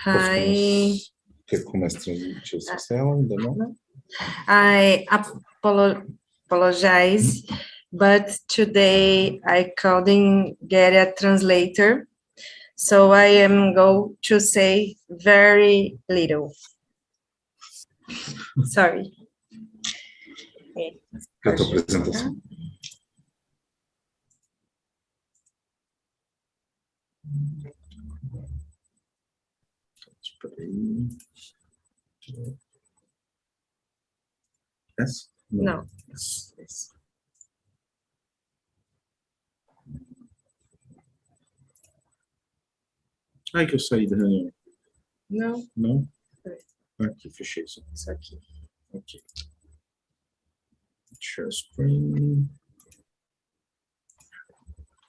Hi. Quer começar a transmitir social? Ainda não? I apologize, but today I couldn't get a translator, so I am going to say very little. Sorry. A tua apresentação. Espera aí. Essa? Não. Ai, que eu saí da reunião. Não. Não? Aqui, fechei isso. Isso aqui. Ok. Share screen.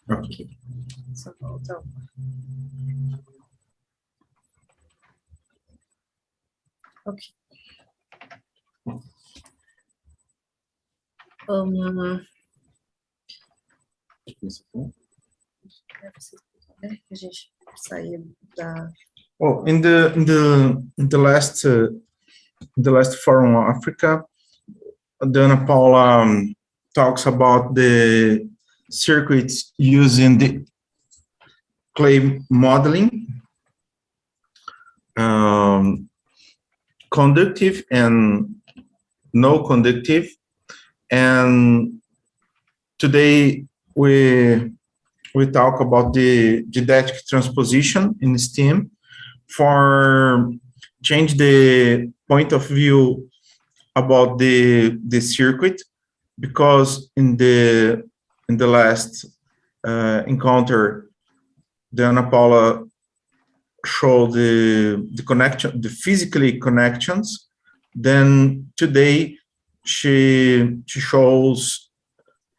Ok. Só falta Ok. A gente sair da. Oh, in the last forum on Africa, Ana Paula talks about the circuits using the clay modeling, conductive and no conductive, and today we talk about the geodetic transposition in STEAM for change the point of view about the circuit, because in the last encounter, Ana Paula showed the connection, the physically connections. Then today she shows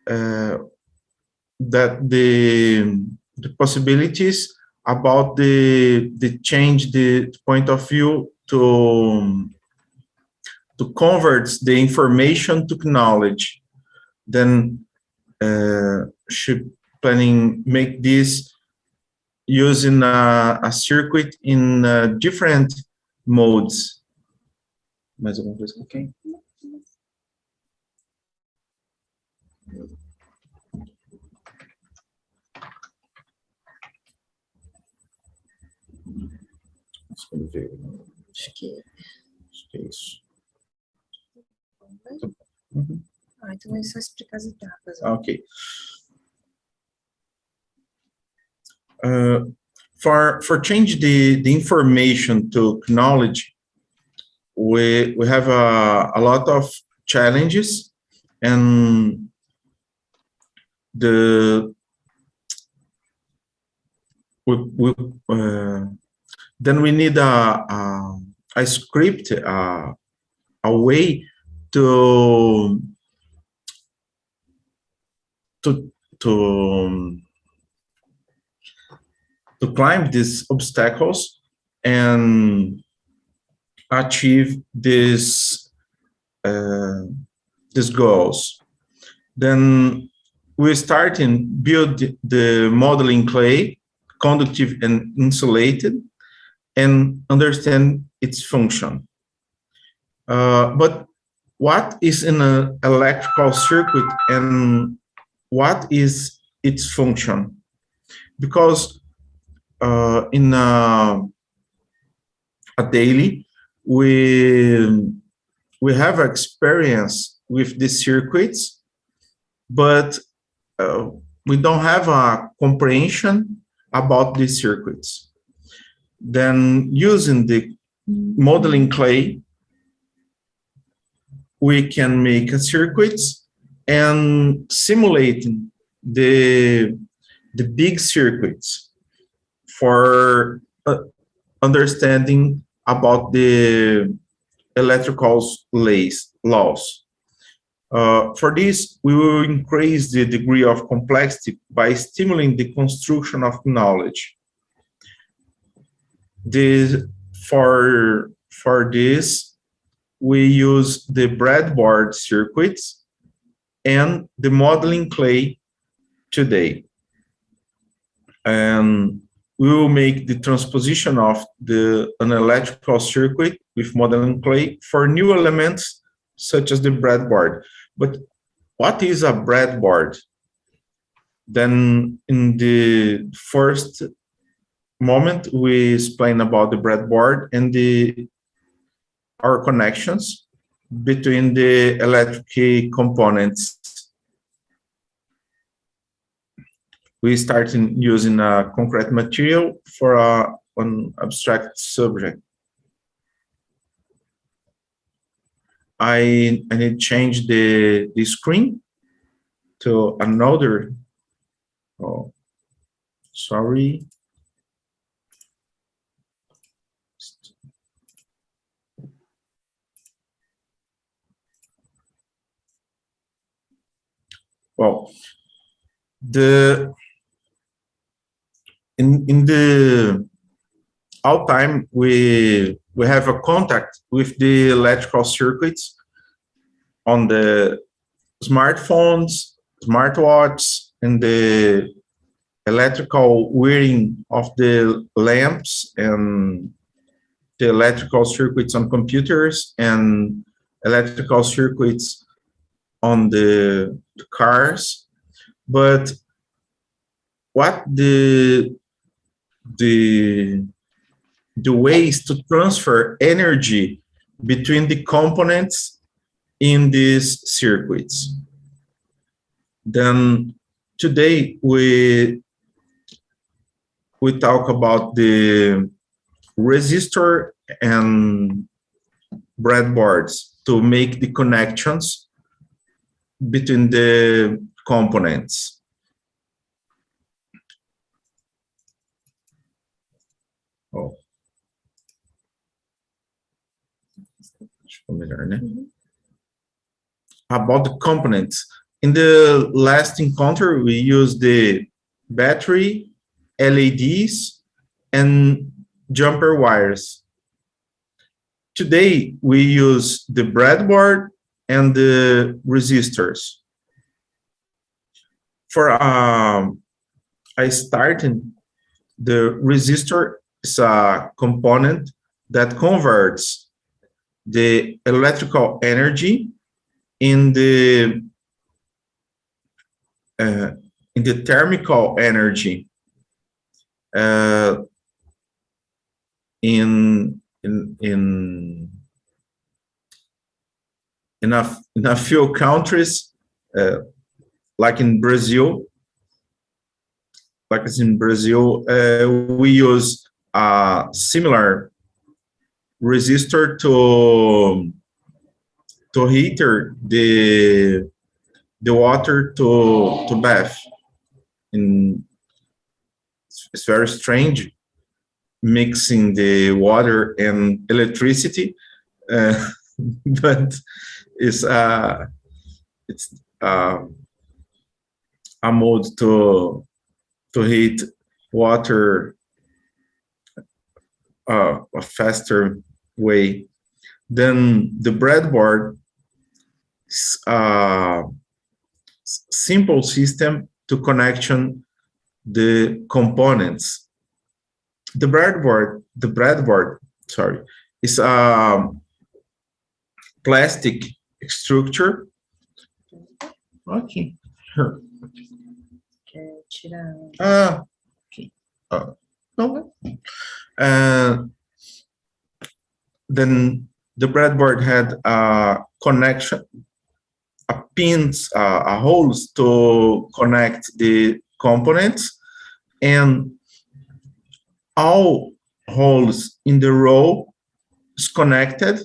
that the possibilities about the change the point of view to convert the information to knowledge. Then she planning make this using a circuit in different modes. Mais alguma coisa com quem? Acho que é isso. Uhum. Então é só explicar as etapas. Ok. For change the information to knowledge, we have a lot of challenges, and then we need a script, a way to climb these obstacles and achieve these goals. Then we start and build the modeling clay, conductive and insulated, and understand its function. But what is in an electrical circuit and what is its function? Because in a daily, we have experience with these circuits, but we don't have a comprehension about these circuits. Then using the modeling clay, we can make a circuits and simulating the big circuits for understanding about the electrical laws. For this, we will increase the degree of complexity by stimulating the construction of knowledge. For this, we use the breadboard circuits and the modeling clay today. And we will make the transposition of an electrical circuit with modeling clay for new elements such as the breadboard. But what is a breadboard? Then in the first moment, we explain about the breadboard and our connections between the electric components. We start using a concrete material for an abstract subject. I need to change the screen to another. Oh, sorry. Well, in the all time we have a contact with the electrical circuits on the smartphones, smartwatches, and the electrical wiring of the lamps and the electrical circuits on computers and electrical circuits on the cars. But what the ways to transfer energy between the components in these circuits. Then today we talk about the resistor and breadboards to make the connections between the components. Oh. About the components. In the last encounter, we used the battery, LEDs, and jumper wires. Today, we use the breadboard and the resistors. For I started, the resistor is a component that converts the electrical energy in the thermal energy in a few countries, like in Brazil. We use a similar resistor to heater the water to bath. It's very strange mixing the water and electricity, but it's a mode to heat water a faster way. Then the breadboard is a simple system to connection the components. The breadboard, sorry, is a plastic structure. Okay, here. Okay. No. Then the breadboard had a connection, a pins, a holes to connect the components, and all holes in the row is connected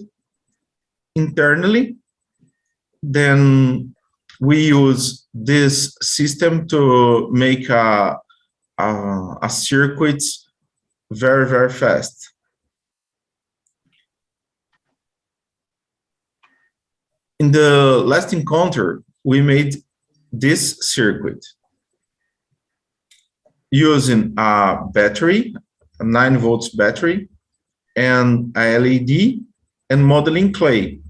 internally. Then we use this system to make a circuit very, very fast. In the last encounter, we made this circuit using a battery, a 9 volts battery, and a LED and modeling clay.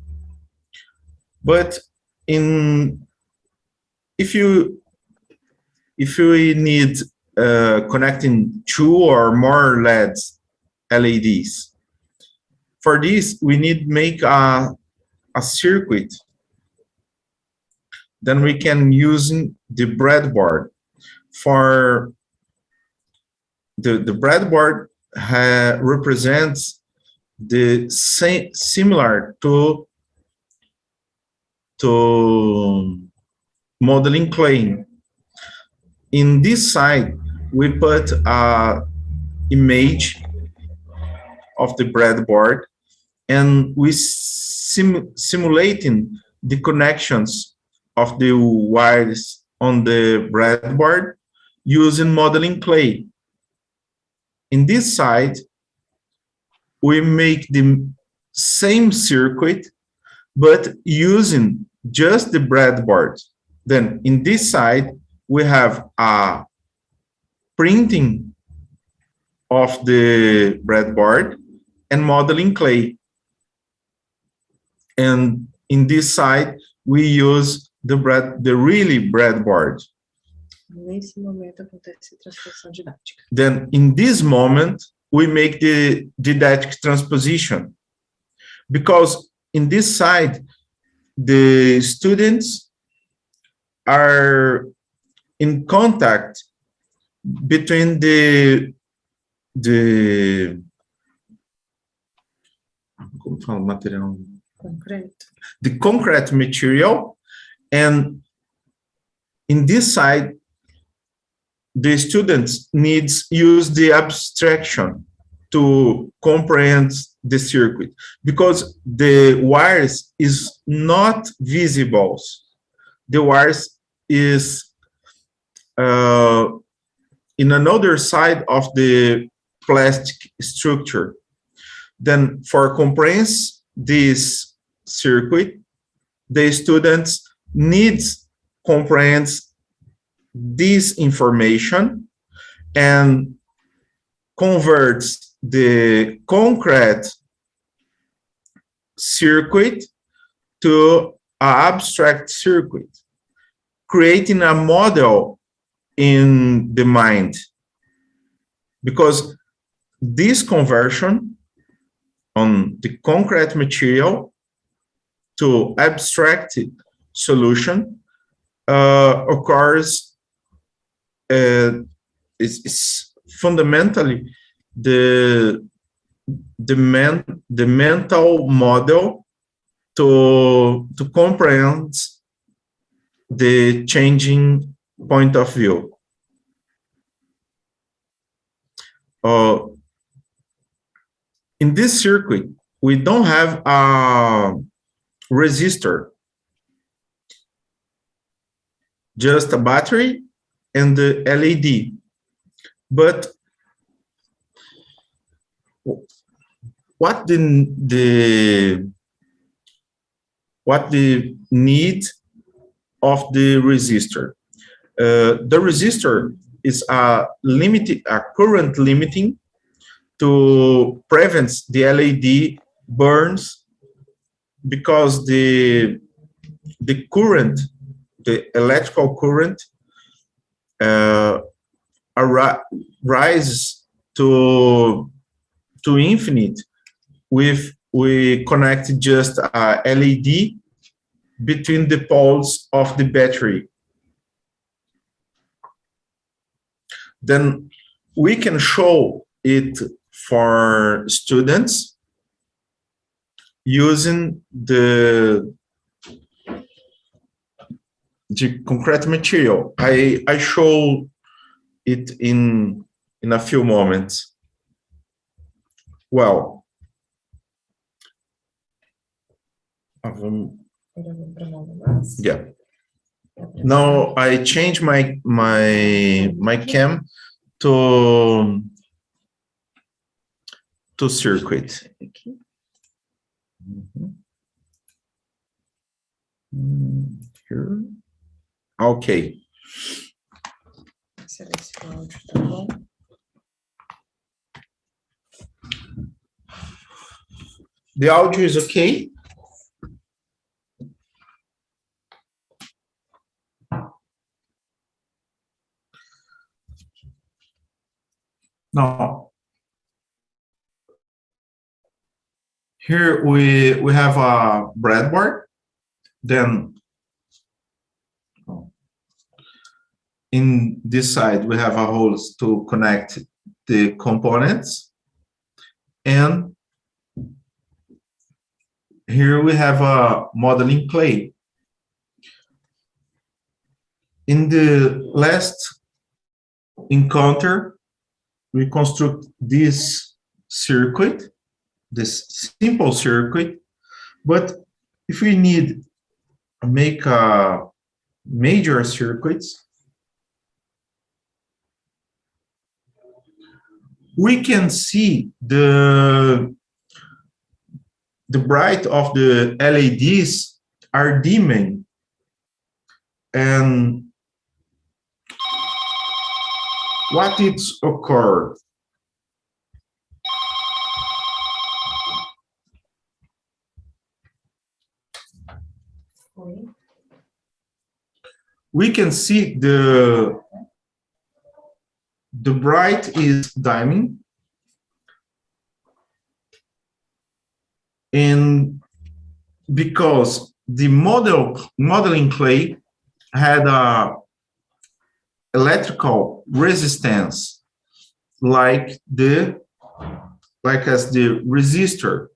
But if you if we need connecting 2 or more LEDs. For this, we need make a circuit. Then we can use the breadboard. For the breadboard represents the same similar to modeling clay. In this side, we put a image of the breadboard, and we simulating the connections of the wires on the breadboard using modeling clay. In this side, we make the same circuit, but using just the breadboard. Then in this side, we have a printing of the breadboard and modeling clay. And in this side, we use the really breadboard. Nesse momento acontece a transposição didática. Then in this moment, we make the didactic transposition, because in this side, the students are in contact between the concrete material, and in this side, the students needs use the abstraction to comprehend the circuit, because the wires is not visible. The wires is in another side of the plastic structure. Then for comprehend this circuit, the students needs comprehend this information and converts the concrete circuit to an abstract circuit, creating a model in the mind. Because this conversion on the concrete material to abstract solution occurs. It's fundamentally the mental model to comprehend the changing point of view. In this circuit, we don't have a resistor, just a battery and the LED. But what the need of the resistor? The resistor is a current limiting to prevent the LED burns, because the current, the electrical current, rises to infinite if we connect just a LED between the poles of the battery. Then we can show it for students using the concrete material. I show it in a few moments. Well, yeah. Now I change my cam to circuit. Here. Okay. The audio is okay? Now, here we have a breadboard. Then in this side, we have a holes to connect the components. And here we have a modeling clay. In the last encounter, we construct this circuit, this simple circuit. But if we need to make a major circuits, we can see the bright of the LEDs are dimming, and what it's occurred? We can see the bright is dimming, and because the modeling clay had a electrical resistance like as the resistor.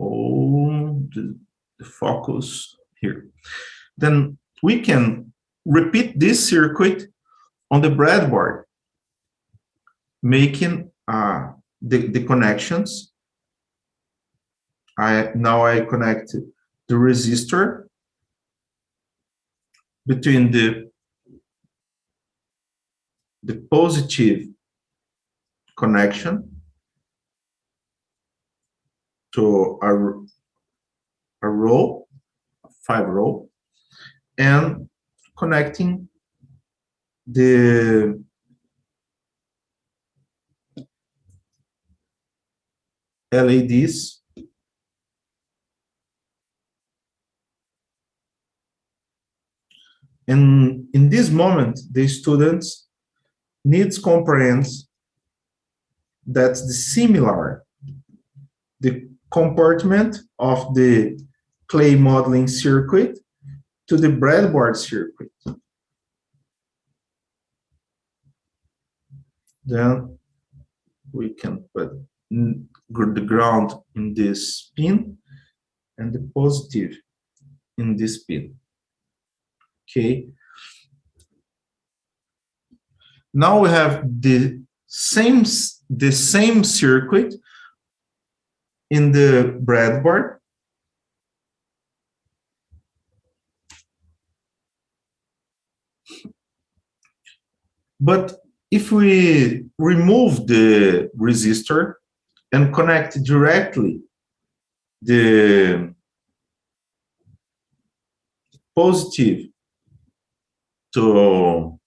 Oh, the focus here. Then we can repeat this circuit on the breadboard, making the connections. Now I connect the resistor between the positive connection to a row, 5 row, and connecting the LEDs and in this moment the students needs comprehends that's the similar the compartment of the clay modeling circuit to the breadboard circuit. Then we can put the ground in this pin and the positive in this pin. Okay. Now we have the same circuit in the breadboard. But if we remove the resistor and connect directly the positive to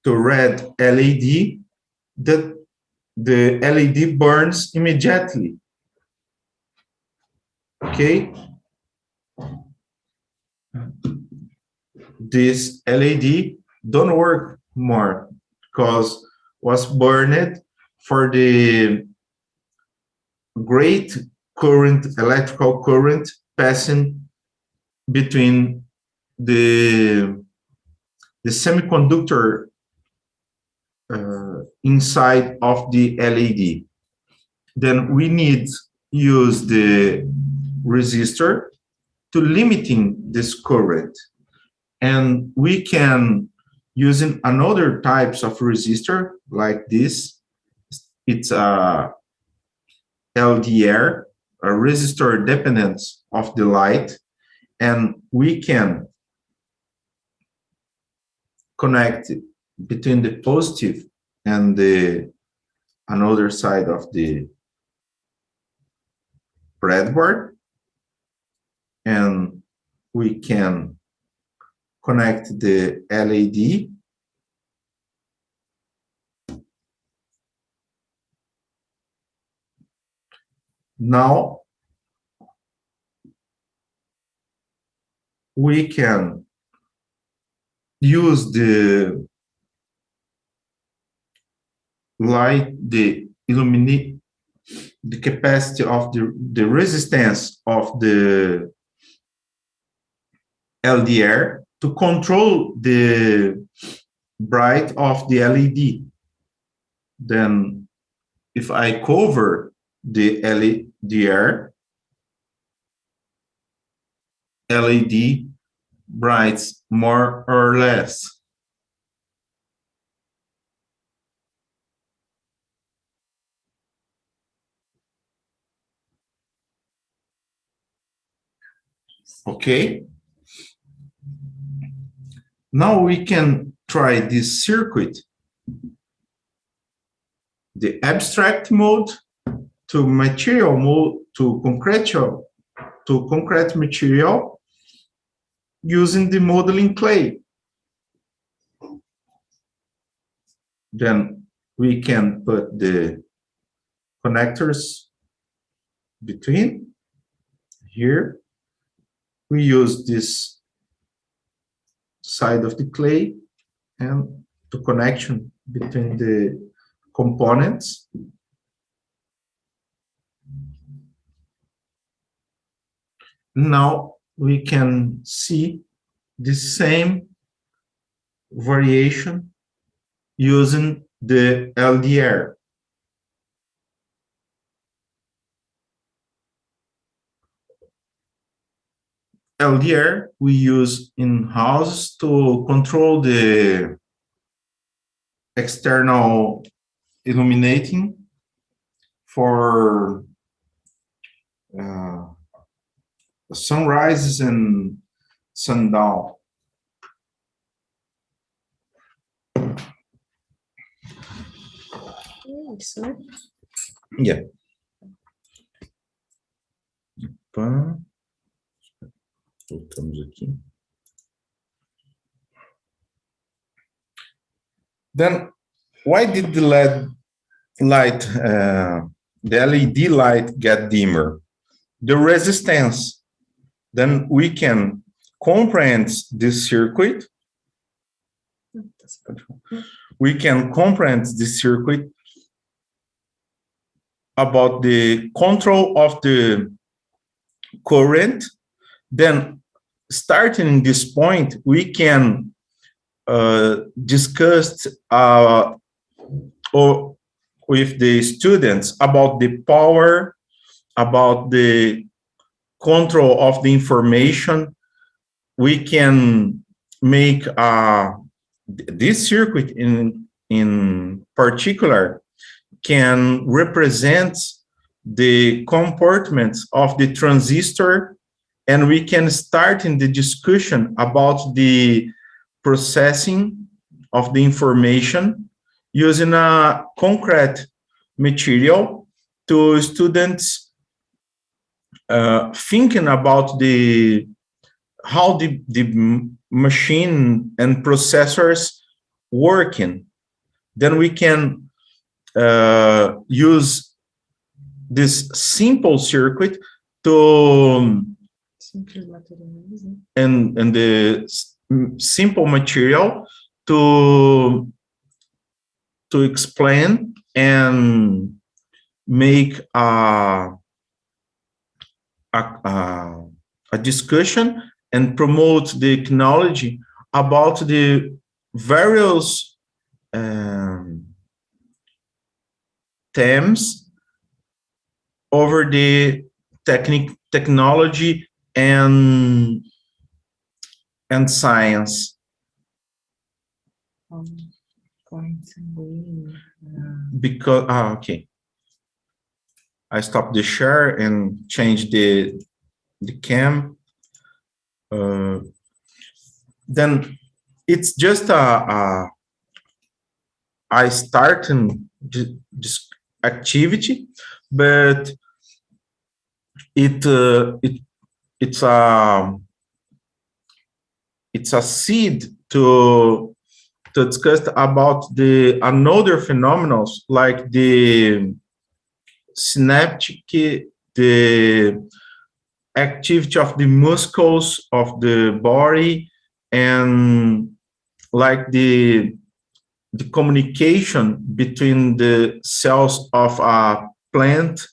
red LED, that the LED burns immediately. Okay. This LED don't work more because was burned for the great current, electrical current passing between the semiconductor inside of the LED. Then we need use the resistor to limiting this current, and we can using another types of resistor like this. It's a LDR, a resistor dependence of the light, and we can connect between the positive and the another side of the breadboard, and we can connect the LED now. We can use the light, the illuminate, the capacity of the resistance of the LDR to control the bright of the LED. Then if I cover the LDR, LED brights more or less. Okay. Now we can try this circuit, the abstract mode to material mode to concrete material using the modeling clay. Then we can put the connectors between here. We use this side of the clay and the connection between the components. Now we can see the same variation using the LDR. LDR we use in house to control the external illuminating for sunrises and sundown. Yeah. Voltamos aqui. Then, why did the LED light get dimmer? The resistance. Then we can comprehend this circuit. We can comprehend this circuit about the control of the current. Then, starting in this point, we can discuss or with the students about the power, about the control of the information. We can make this circuit in particular can represent the comportments of the transistor, and we can start in the discussion about the processing of the information using a concrete material to students thinking about how the machine and processors working. Then we can use this simple circuit to and the simple material to explain and make a discussion and promote the knowledge about the various themes over the technology and science. Because okay, I stopped the share and changed the cam. Then it's just I start this activity, but it's a seed to discuss about the another phenomena like the synaptic, the activity of the muscles of the body, and like the the communication between the cells of a plant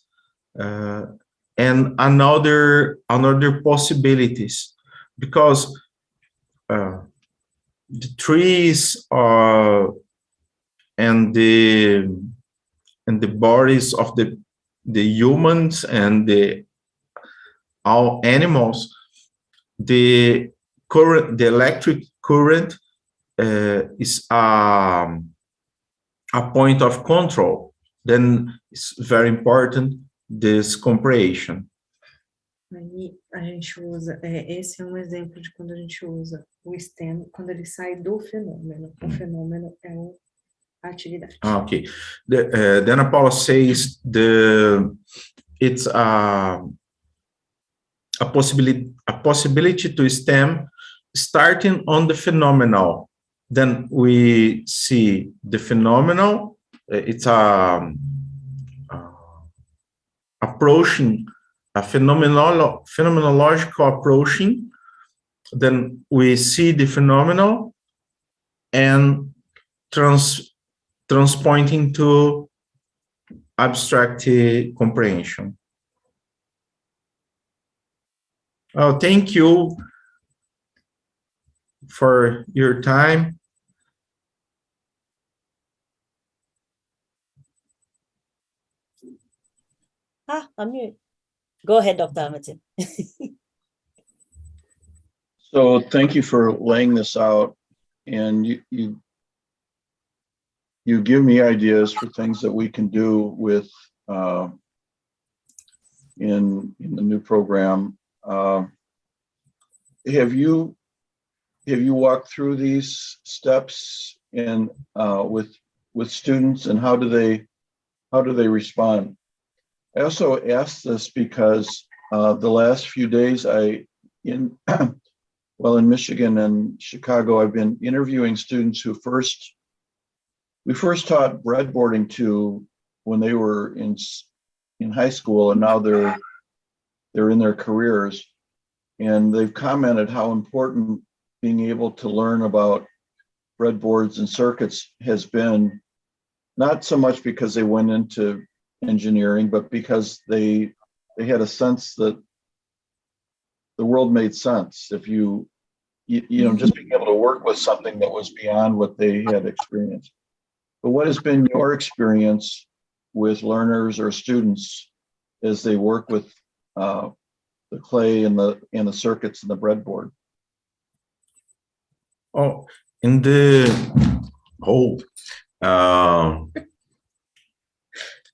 and another possibilities, because the trees and the bodies of the humans and the all animals, the electric current is a point of control. Then it's very important this comprehension. Aí a gente usa, esse é um exemplo de quando a gente usa o STEM, quando ele sai do fenômeno. O fenômeno é a atividade. Okay. Then Paula says it's a possibility to STEM starting on the phenomenal. Then we see the phenomenal. It's approaching a phenomenological approaching. Then we see the phenomenal and transpointing to abstract comprehension. Oh, thank you for your time. I'm mute. Go ahead, Dr. Hamilton. So thank you for laying this out, and you give me ideas for things that we can do with in the new program. Have you walked through these steps and with students, and how do they respond? I also asked this because the last few days in Michigan and Chicago, I've been interviewing students who we first taught breadboarding to when they were in high school, and now they're in their careers, and they've commented how important being able to learn about breadboards and circuits has been, not so much because they went into engineering, but because they had a sense that the world made sense if you know, just being able to work with something that was beyond what they had experienced. But what has been your experience with learners or students as they work with the clay and the circuits and the breadboard? Oh, in the whole,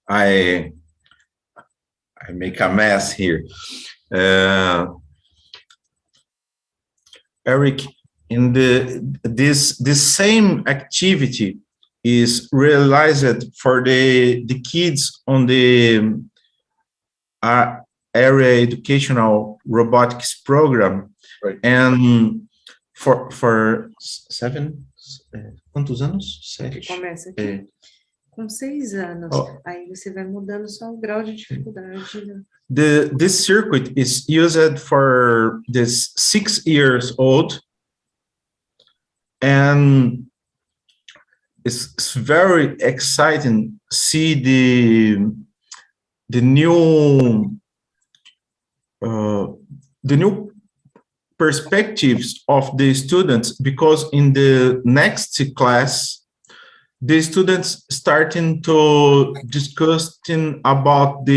I make a mess here. Eric, in this same activity is realized for the kids on the area educational robotics program, right? And for 7, quantos anos? 7. Começa aqui. Com 6 anos, aí você vai mudando só o grau de dificuldade. Né? This circuit is used for this 6 years old, and it's very exciting to see the new perspectives of the students, because in the next class the students starting to discussing about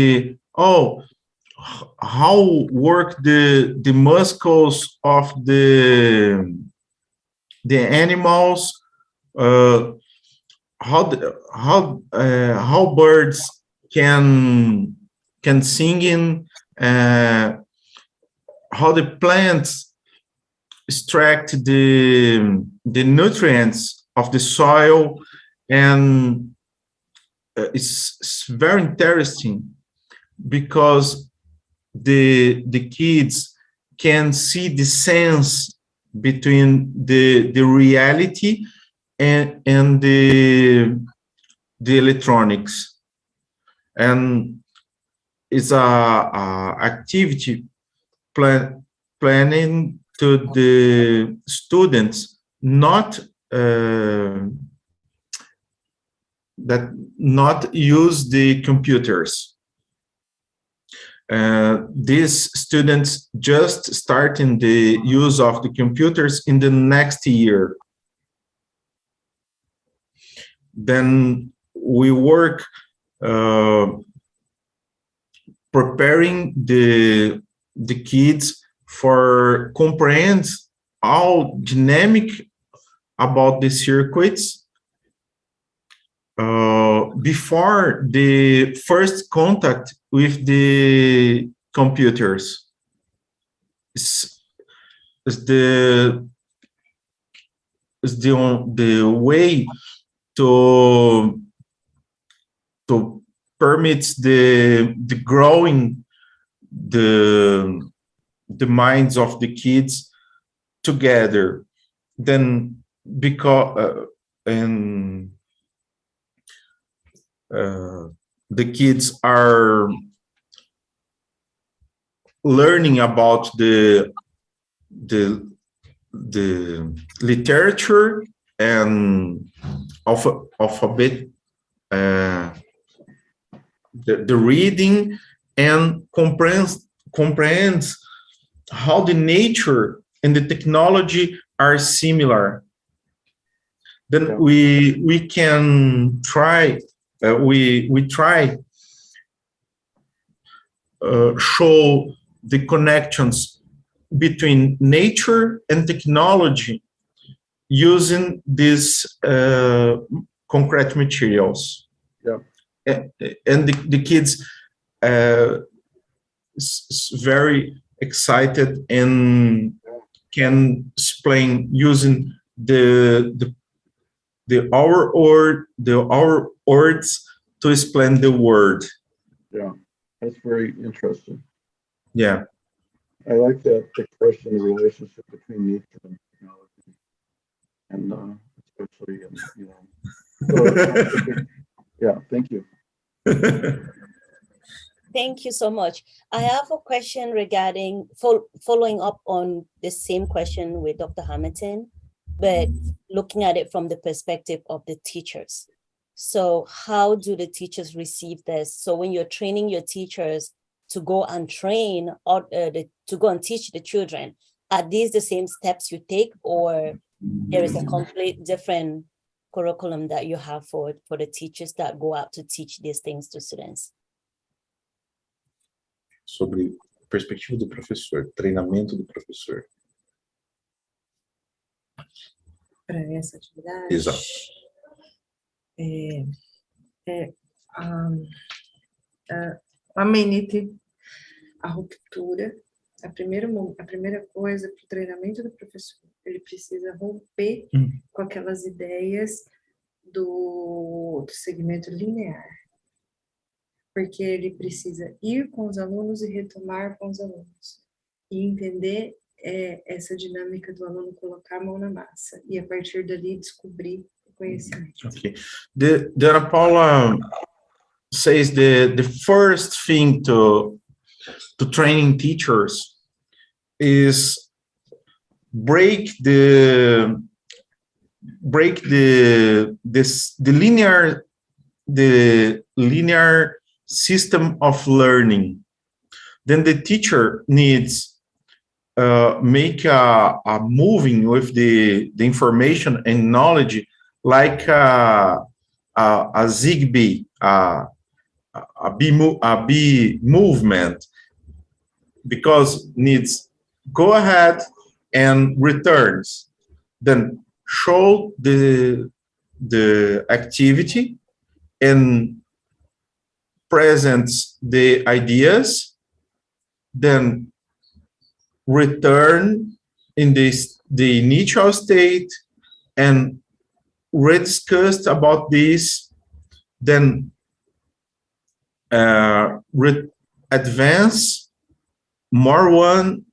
how work the muscles of the animals, how birds can sing, how the plants extract the nutrients of the soil, and it's very interesting because the kids can see the sense between the reality and the electronics, and it's a activity planning to the students, not that not use the computers. These students just starting the use of the computers in the next year. Then we work preparing the kids for comprehend all dynamic about the circuits before the first contact with the computers. It's the way to permits the growing the minds of the kids together. Then because the kids are learning about the literature and alphabet, the reading, and comprehends how the nature and the technology are similar. Then we can try we try show the connections between nature and technology using these concrete materials. Yeah. And the kids very excited and can explain using our words to explain the word. Yeah, that's very interesting. Yeah. I like that expression, the relationship between nature and technology, and especially, so, yeah, thank you. Thank you so much. I have a question regarding following up on the same question with Dr. Hamilton, but looking at it from the perspective of the teachers. So how do the teachers receive this? So when you're training your teachers to go and train or to go and teach the children, are these the same steps you take, or there is a complete different curriculum that you have for the teachers that go out to teach these things to students? Sobre perspectiva do professor, treinamento do professor. Para essa atividade. Exato. A amenity, a ruptura, a primeira coisa para o treinamento do professor, ele precisa romper com aquelas ideias do segmento linear, porque ele precisa ir com os alunos e retomar com os alunos, e entender essa dinâmica do aluno colocar a mão na massa, e a partir dali descobrir o conhecimento. Okay. The Ana Paula says the first thing to training teachers is break the linear system of learning. Then the teacher needs make a moving with the information and knowledge like a zigzag, a B movement, because needs go ahead and returns, then show the activity and presents the ideas, then return in the initial state and rediscussed about this, then advance more one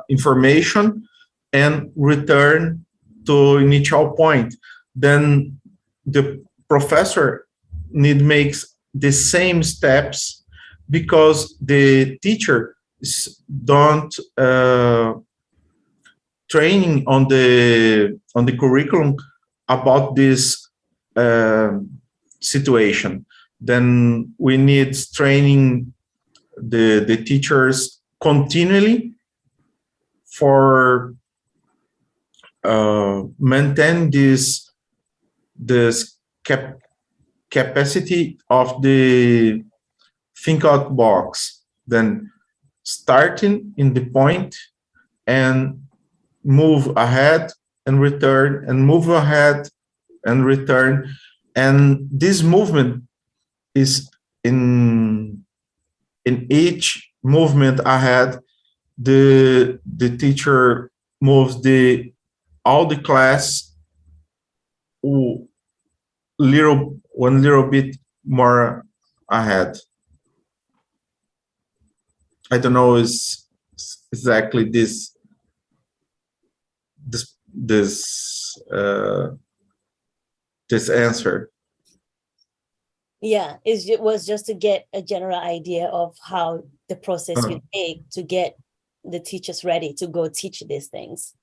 information and return to initial point. Then the professor makes the same steps, because the teacher don't training on the curriculum about this situation. Then we need training the teachers continually for maintain this capacity of the think out box. Then starting in the point and move ahead and return and move ahead and return. And this movement is in each movement ahead, the teacher moves all the class one little bit more ahead. I don't know is exactly this answer. Yeah, it was just to get a general idea of how the process will take to get the teachers ready to go teach these things.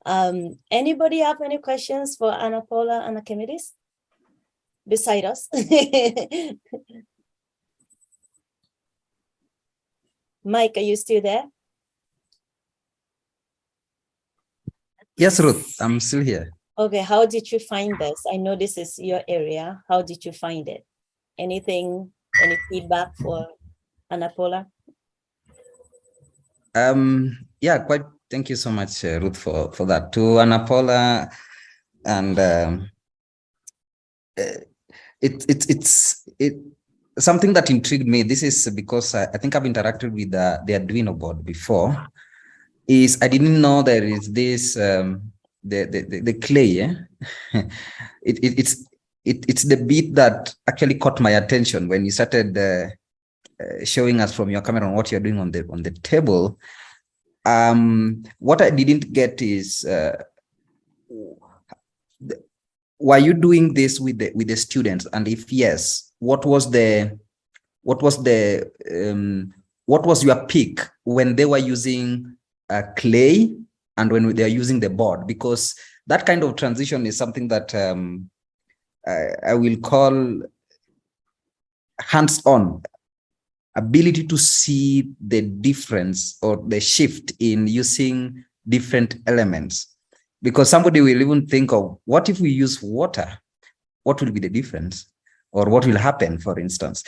Anybody have any questions for Ana Paula and Archimedes beside us? Mike, are you still there? Yes, Ruth, I'm still here. Okay, how did you find this? I know this is your area. How did you find it? Anything, any feedback for Ana Paula? Yeah, quite. Thank you so much, Ruth, for that. To Ana Paula, and it's something that intrigued me. This is because I think I've interacted with the Arduino board before. Is I didn't know there is this the clay. Eh? It's the bit that actually caught my attention when you started showing us from your camera on what you're doing on the table. What I didn't get is were you doing this with the students, and if yes, what was your peak when they were using clay and when they are using the board? Because that kind of transition is something that I will call hands-on ability to see the difference or the shift in using different elements. Because somebody will even think of, what if we use water? What will be the difference? Or what will happen, for instance?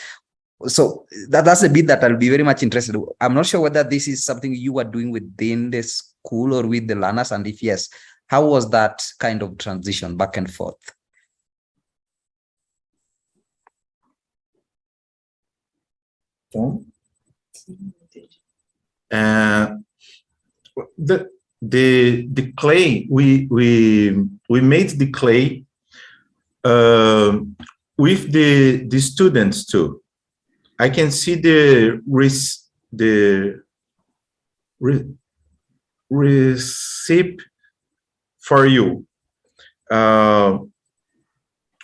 So that's a bit that I'll be very much interested in. I'm not sure whether this is something you are doing within the school or with the learners, and if yes, how was that kind of transition back and forth? The clay, we made the clay with the students too. I can see the recipe for you.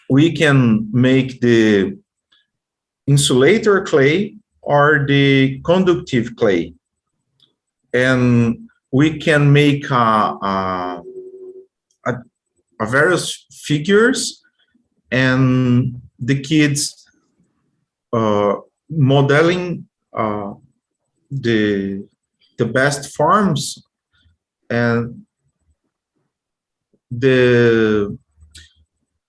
We can make the insulator clay or the conductive clay, and we can make various figures, and the kids modeling the best forms, and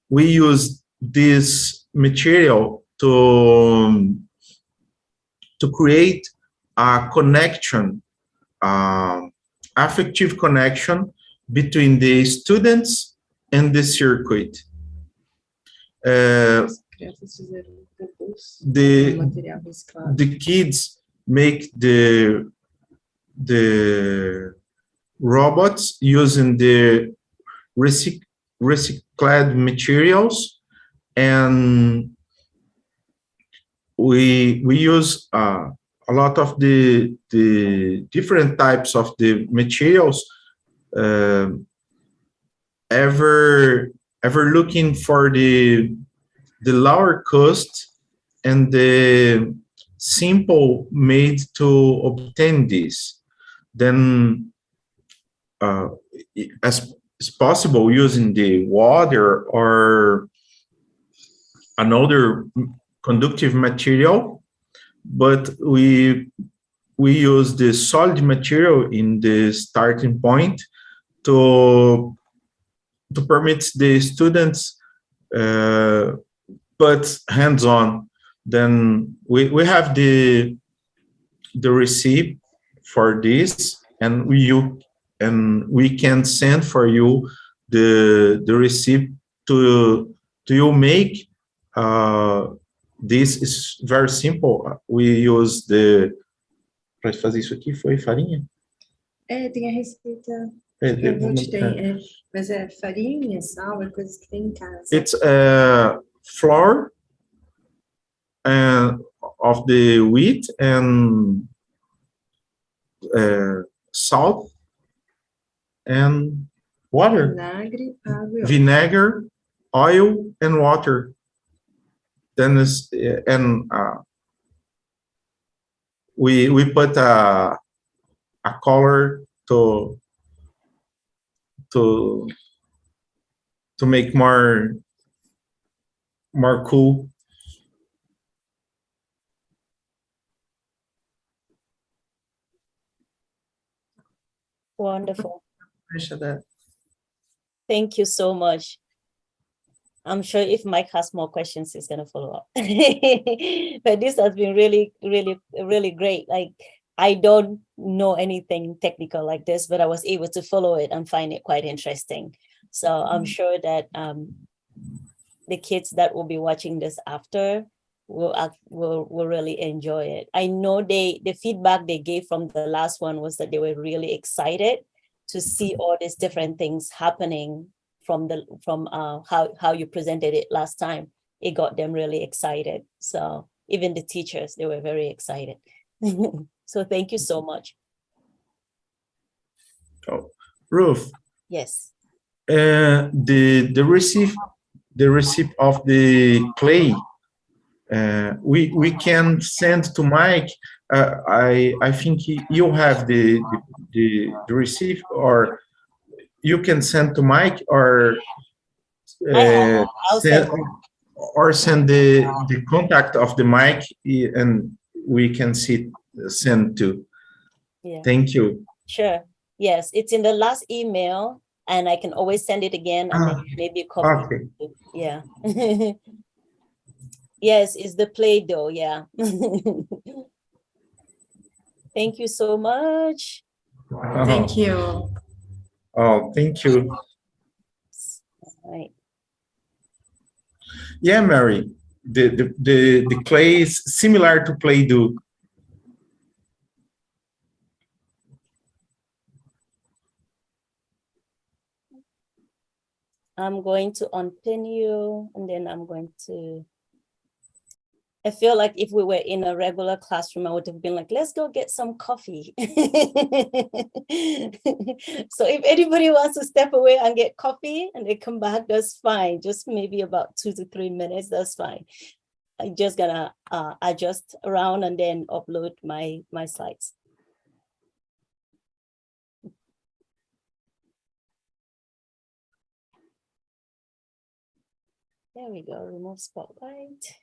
we use this material to create a connection, affective connection between the students and the circuit. The kids make the robots using the recycled materials, and we use a lot of the different types of the materials, ever looking for the lower cost and the simple made to obtain this. Then as possible using the water or another conductive material, but we use the solid material in the starting point to permit the students but hands-on. Then we have the receipt for this, and we can send for you the receipt to you make. This is very simple. We use the para fazer isso aqui foi farinha. Tem a receita. É, Mas é farinha, sal, é coisas que tem em casa. It's flour and of the wheat and salt and water. Vinagre, água e óleo. Vinegar, oil, and water. Then we put a color to make more cool. Wonderful. Thank you so much. I'm sure if Mike has more questions, he's going to follow up. But this has been really, really, really great. Like, I don't know anything technical like this, but I was able to follow it and find it quite interesting. So I'm sure that the kids that will be watching this after will really enjoy it. I know the feedback they gave from the last one was that they were really excited to see all these different things happening from how you presented it last time. It got them really excited. So even the teachers, they were very excited. So thank you so much. Oh, Ruth. Yes. The receipt of the clay, we can send to Mike. I think you have the receipt, or you can send to Mike, or send the contact of the Mike, and we can send to. Yeah. Thank you. Sure. Yes, it's in the last email, and I can always send it again, and then maybe copy. Okay. Yeah. Yes, it's the Play-Doh. Yeah. Thank you so much. Thank you. Oh, thank you. All right. Yeah, Mary, the clay is similar to Play-Doh. I'm going to unpin you, and then I'm going to, I feel like if we were in a regular classroom, I would have been like, let's go get some coffee. So if anybody wants to step away and get coffee and they come back, that's fine. Just maybe about 2 to 3 minutes, that's fine. I'm just gonna adjust around and then upload my slides. There we go, remove spotlight.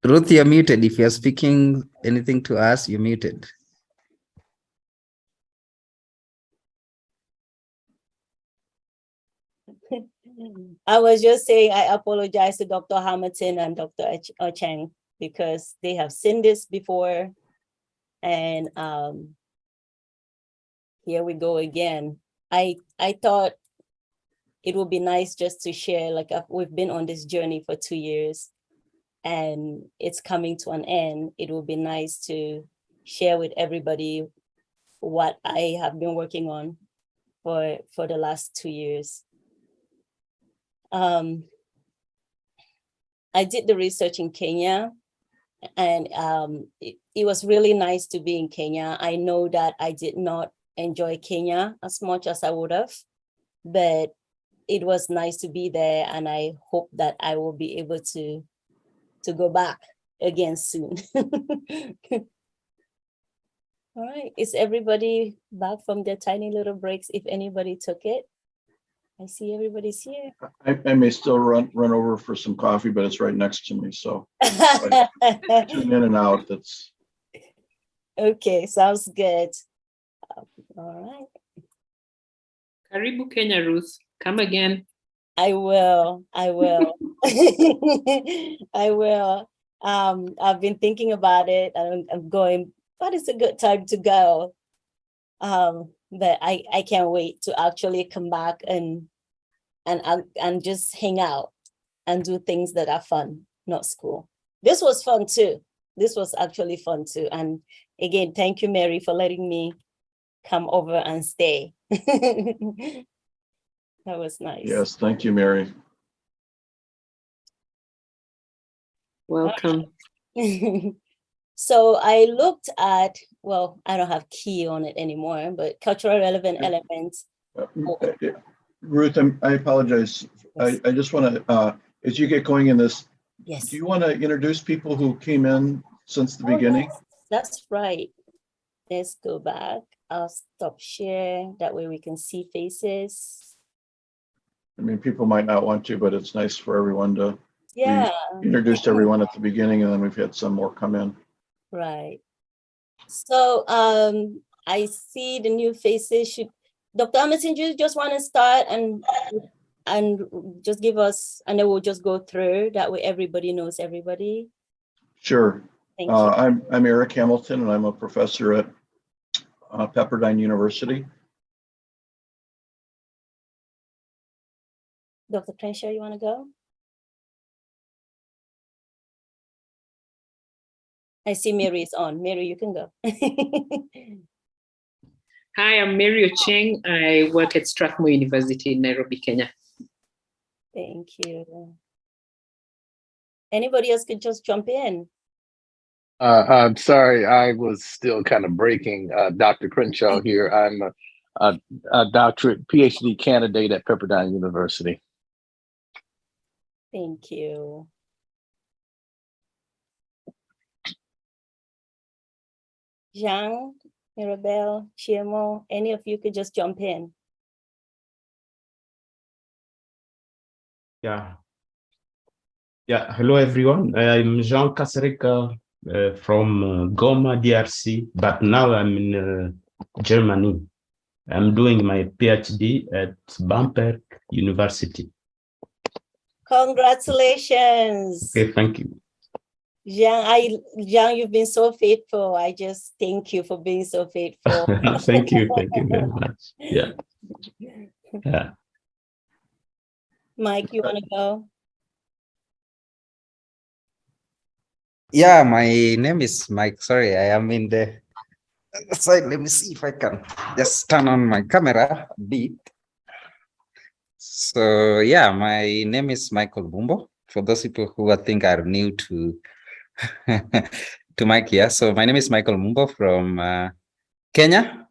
Ruth, you're muted. If you're speaking anything to us, you're muted. I was just saying I apologize to Dr. Hamilton and Dr. Chang because they have seen this before. And here we go again. I thought it would be nice just to share, like we've been on this journey for 2 years and it's coming to an end. It would be nice to share with everybody what I have been working on for the last 2 years. I did the research in Kenya, and it was really nice to be in Kenya. I know that I did not enjoy Kenya as much as I would have, but it was nice to be there, and I hope that I will be able to go back again soon. All right, is everybody back from their tiny little breaks, if anybody took it? I see everybody's here. I may still run over for some coffee, but it's right next to me, so tune in and out. That's Okay, sounds good. All right. Karibu Kenya, Ruth. Come again. I will. I will. I've been thinking about it. I'm going, but it's a good time to go. But I can't wait to actually come back and just hang out and do things that are fun, not school. This was fun too. This was actually fun too. And again, thank you, Mary, for letting me come over and stay. That was nice. yes. Thank you, Mary. Welcome. So I looked at, well, I don't have key on it anymore, but cultural relevant elements. Ruth, I apologize. Yes. I just want to, as you get going in this, Yes. do you want to introduce people who came in since the beginning? Yes, that's right. Let's go back. I'll stop share. That way we can see faces. I mean, people might not want to, but it's nice for everyone to Yeah. introduce everyone at the beginning, and then we've had some more come in. Right. So I see the new faces. Dr. Hamilton, you just want to start and just give us, and then we'll just go through. That way everybody knows everybody. Sure. Thank you. I'm Eric Hamilton, and I'm a professor at Pepperdine University. Dr. Crenshaw, you want to go? I see Mary is on. Mary, you can go. Hi, I'm Mary Ocheng. I work at Strathmore University in Nairobi, Kenya. Thank you. Anybody else could just jump in. I'm sorry, I was still kind of breaking. Dr. Crenshaw here. I'm a doctorate PhD candidate at Pepperdine University. Thank you. Jean, Mirabelle, Chiemo, any of you could just jump in. Yeah. Hello, everyone. I'm Jean Kasereka from Goma, DRC, but now I'm in Germany. I'm doing my PhD at Bamberg University. Congratulations. Okay, thank you. Jean, you've been so faithful. I just thank you for being so faithful. Thank you very much. Yeah. Mike, you want to go? Yeah, my name is Mike. Sorry, I am in the side. Let me see if I can just turn on my camera a bit. So yeah, my name is Michael Bumbo. For those people who I think are new to to Mike here. So my name is Michael Mumbo from Kenya,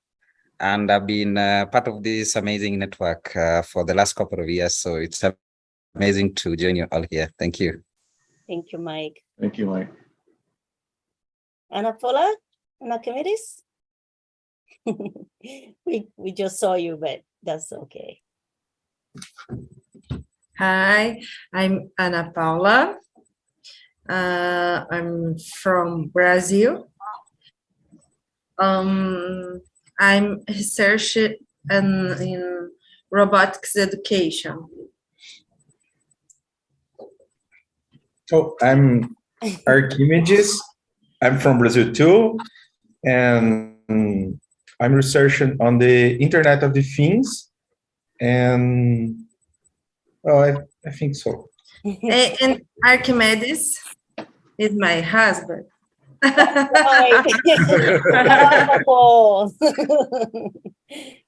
and I've been part of this amazing network for the last couple of years. So it's amazing to join you all here. Thank you. Thank you, Mike. Thank you, Mike. Anna Paula, Anna Committees? we just saw you, but that's okay. Hi, I'm Ana Paula. I'm from Brazil. I'm researching in robotics education. So I'm Archimedes. I'm from Brazil too, and I'm researching on the Internet of the Things, and Oh, I think so. And Archimedes is my husband. Right. Power couple.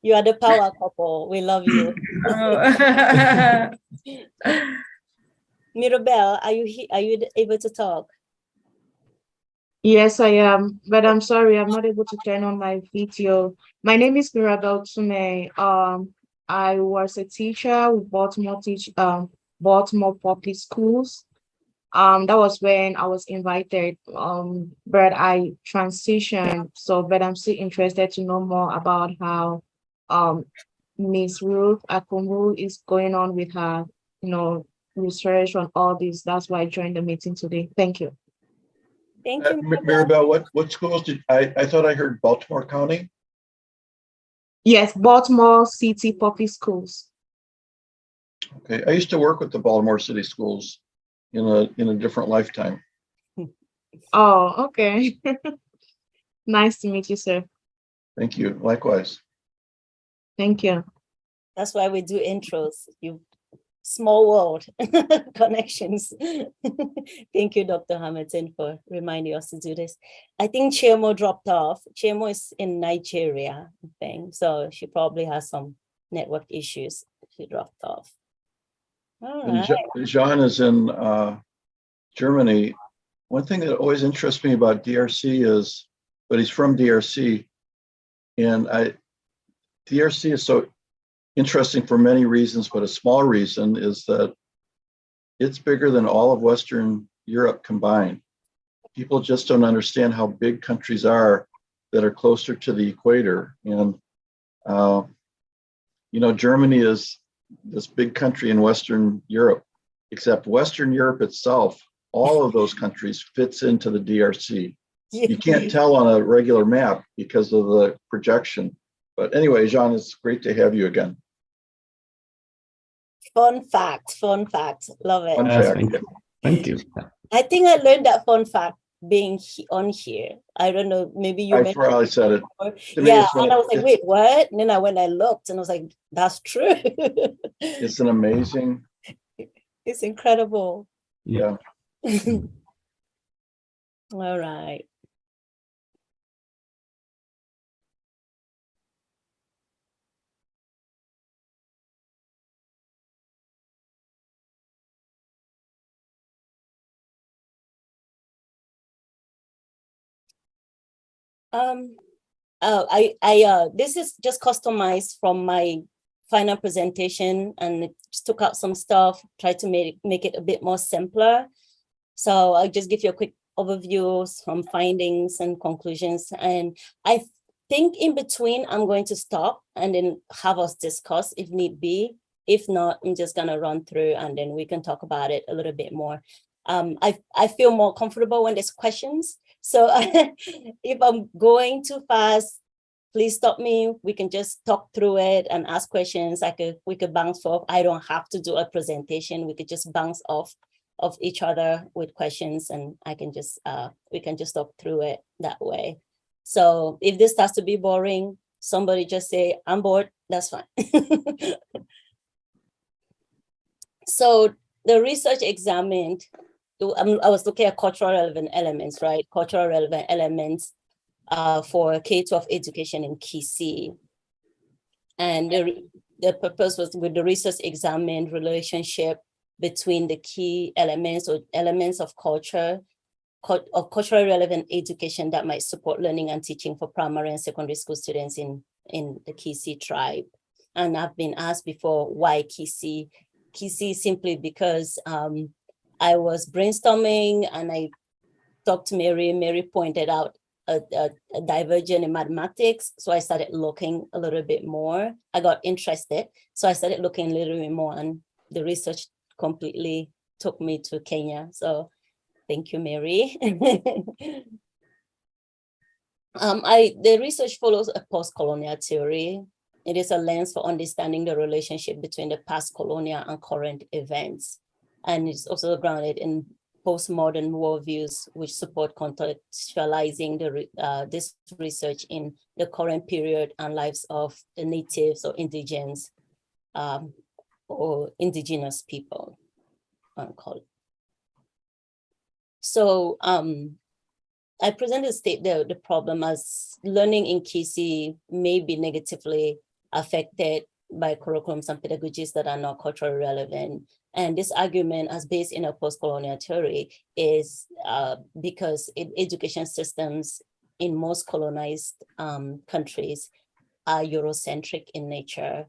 You are the power couple. We love you. Oh. Mirabel, are you able to talk? Yes, I am, but I'm sorry, I'm not able to turn on my video. My name is Mirabel Tume. I was a teacher with Baltimore Public Schools. That was when I was invited, but I transitioned. So, but I'm still interested to know more about how Miss Ruth Akumbu is going on with her, research on all this. That's why I joined the meeting today. Thank you. Thank you, Mirabel, what schools did I thought I heard Baltimore County? Yes, Baltimore City Public Schools. Okay, I used to work with the Baltimore City Schools in a different lifetime. Oh, okay. Nice to meet you, sir. Thank you. Likewise. Thank you. That's why we do intros. You small world connections. Thank you, Dr. Hamilton, for reminding us to do this. I think Chiemo dropped off. Chiemo is in Nigeria, I think. So she probably has some network issues. She dropped off. All And right. Jean is in Germany. One thing that always interests me about DRC is, but he's from DRC, and DRC is so interesting for many reasons, but a small reason is that it's bigger than all of Western Europe combined. People just don't understand how big countries are that are closer to the equator. And, Germany is this big country in Western Europe, except Western Europe itself, all of those countries fits into the DRC. You can't tell on a regular map because of the projection. But anyway, Jean, it's great to have you again. Fun fact. Love it. Fun fact. Thank you. I think I learned that fun fact being on here. I don't know, maybe you I probably said it. Yeah, and I was like, wait, what? And then I went, I looked and I was like, that's true. It's an amazing. It's incredible. Yeah. All right. This is just customized from my final presentation, and it just took out some stuff, tried to make it a bit more simpler. So I'll just give you a quick overview, some findings and conclusions. And I think in between, I'm going to stop and then have us discuss if need be. If not, I'm just gonna run through and then we can talk about it a little bit more. I feel more comfortable when there's questions. So if I'm going too fast, please stop me. We can just talk through it and ask questions. We could bounce off. I don't have to do a presentation. We could just bounce off of each other with questions, and I can just we can just talk through it that way. So if this starts to be boring, somebody just say, I'm bored, that's fine. So the research examined, I was looking at cultural relevant elements, right? Cultural relevant elements for K-12 education in Kisi. And the purpose was with the research examined relationship between the key elements or elements of culture, of culturally relevant education that might support learning and teaching for primary and secondary school students in the Kisi tribe. And I've been asked before, why Kisi? Kisi simply because I was brainstorming and I talked to Mary. Mary pointed out a divergence in mathematics. So I started looking a little bit more. I got interested. So I started looking a little bit more, and the research completely took me to Kenya. So thank you, Mary. The research follows a post-colonial theory. It is a lens for understanding the relationship between the past colonial and current events. And it's also grounded in postmodern worldviews, which support contextualizing this research in the current period and lives of the natives or indigenous or indigenous people, call it. So I presented the problem as learning in Kisi may be negatively affected by curriculums and pedagogies that are not culturally relevant. And this argument, as based in a post-colonial theory, is because education systems in most colonized countries are Eurocentric in nature.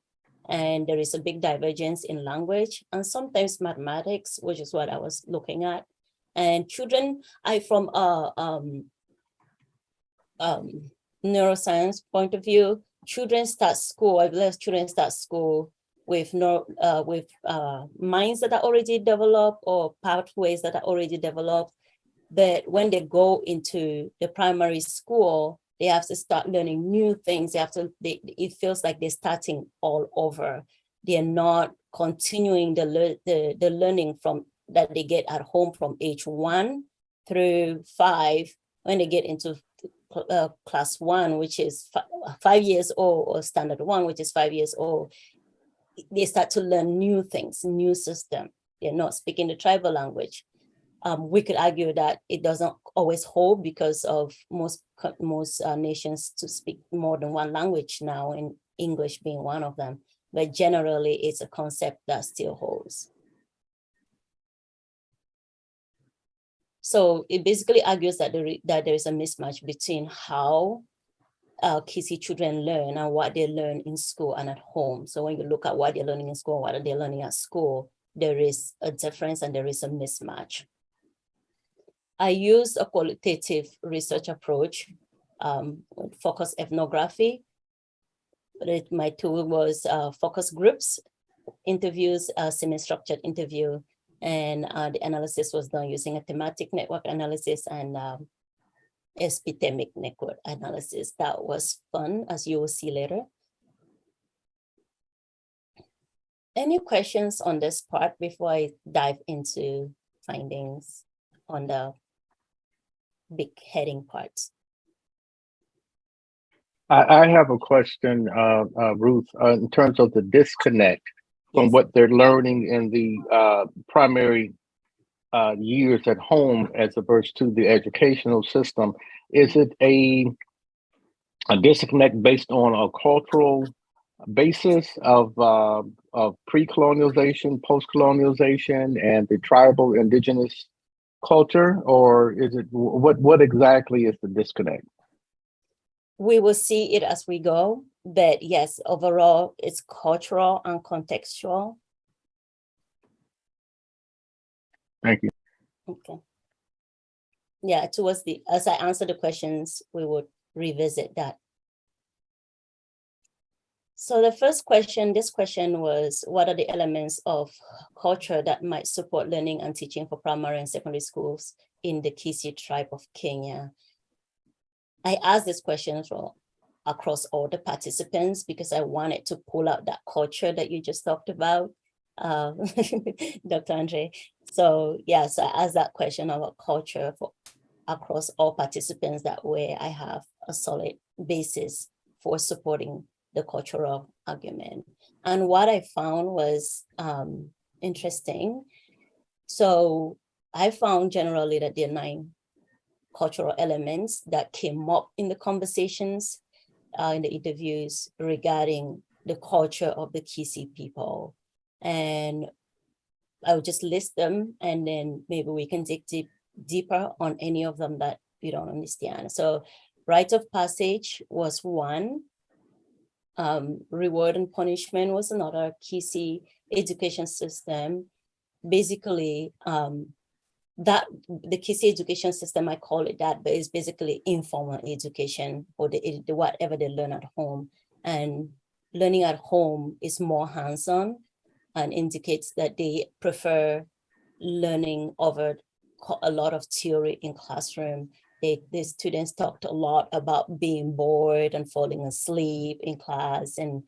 And there is a big divergence in language and sometimes mathematics, which is what I was looking at. And children, from neuroscience point of view, children start school, I believe children start school with minds that are already developed or pathways that are already developed. But when they go into the primary school, they have to start learning new things. It feels like they're starting all over. They're not continuing the learning from that they get at home from age 1 through 5. When they get into class 1, which is 5 years old, or standard 1, which is 5 years old, they start to learn new things, new system. They're not speaking the tribal language. We could argue that it doesn't always hold because of most nations to speak more than one language now, and English being one of them. But generally, it's a concept that still holds. So it basically argues that there is a mismatch between how Kisi children learn and what they learn in school and at home. So when you look at what they're learning in school and what they're learning at school, there is a difference and there is a mismatch. I use a qualitative research approach, focus ethnography. My tool was focus groups, interviews, semi-structured interview, and the analysis was done using a thematic network analysis and epistemic network analysis. That was fun, as you will see later. Any questions on this part before I dive into findings on the big heading parts? I have a question, Ruth, in terms of the disconnect from what they're learning in the primary years at home as opposed to the educational system. Is it a disconnect based on a cultural basis of pre-colonialization, post-colonialization, and the tribal indigenous culture, or is it what exactly is the disconnect? We will see it as we go, but yes, overall, it's cultural and contextual. Thank you. Okay. Yeah, as I answer the questions, we would revisit that. So the first question, this question was, what are the elements of culture that might support learning and teaching for primary and secondary schools in the Kisi tribe of Kenya? I asked this question across all the participants because I wanted to pull out that culture that you just talked about, Dr. Andre. So yes, I asked that question about culture across all participants. That way I have a solid basis for supporting the cultural argument. And what I found was interesting. So I found generally that there are 9 cultural elements that came up in the conversations, in the interviews regarding the culture of the Kisi people. And I'll just list them and then maybe we can dig deeper on any of them that we don't understand. So rite of passage was one. Reward and punishment was another. Kisi education system. Basically, that the Kisi education system, I call it that, but it's basically informal education, or the whatever they learn at home. And learning at home is more hands-on and indicates that they prefer learning over a lot of theory in classroom. The students talked a lot about being bored and falling asleep in class and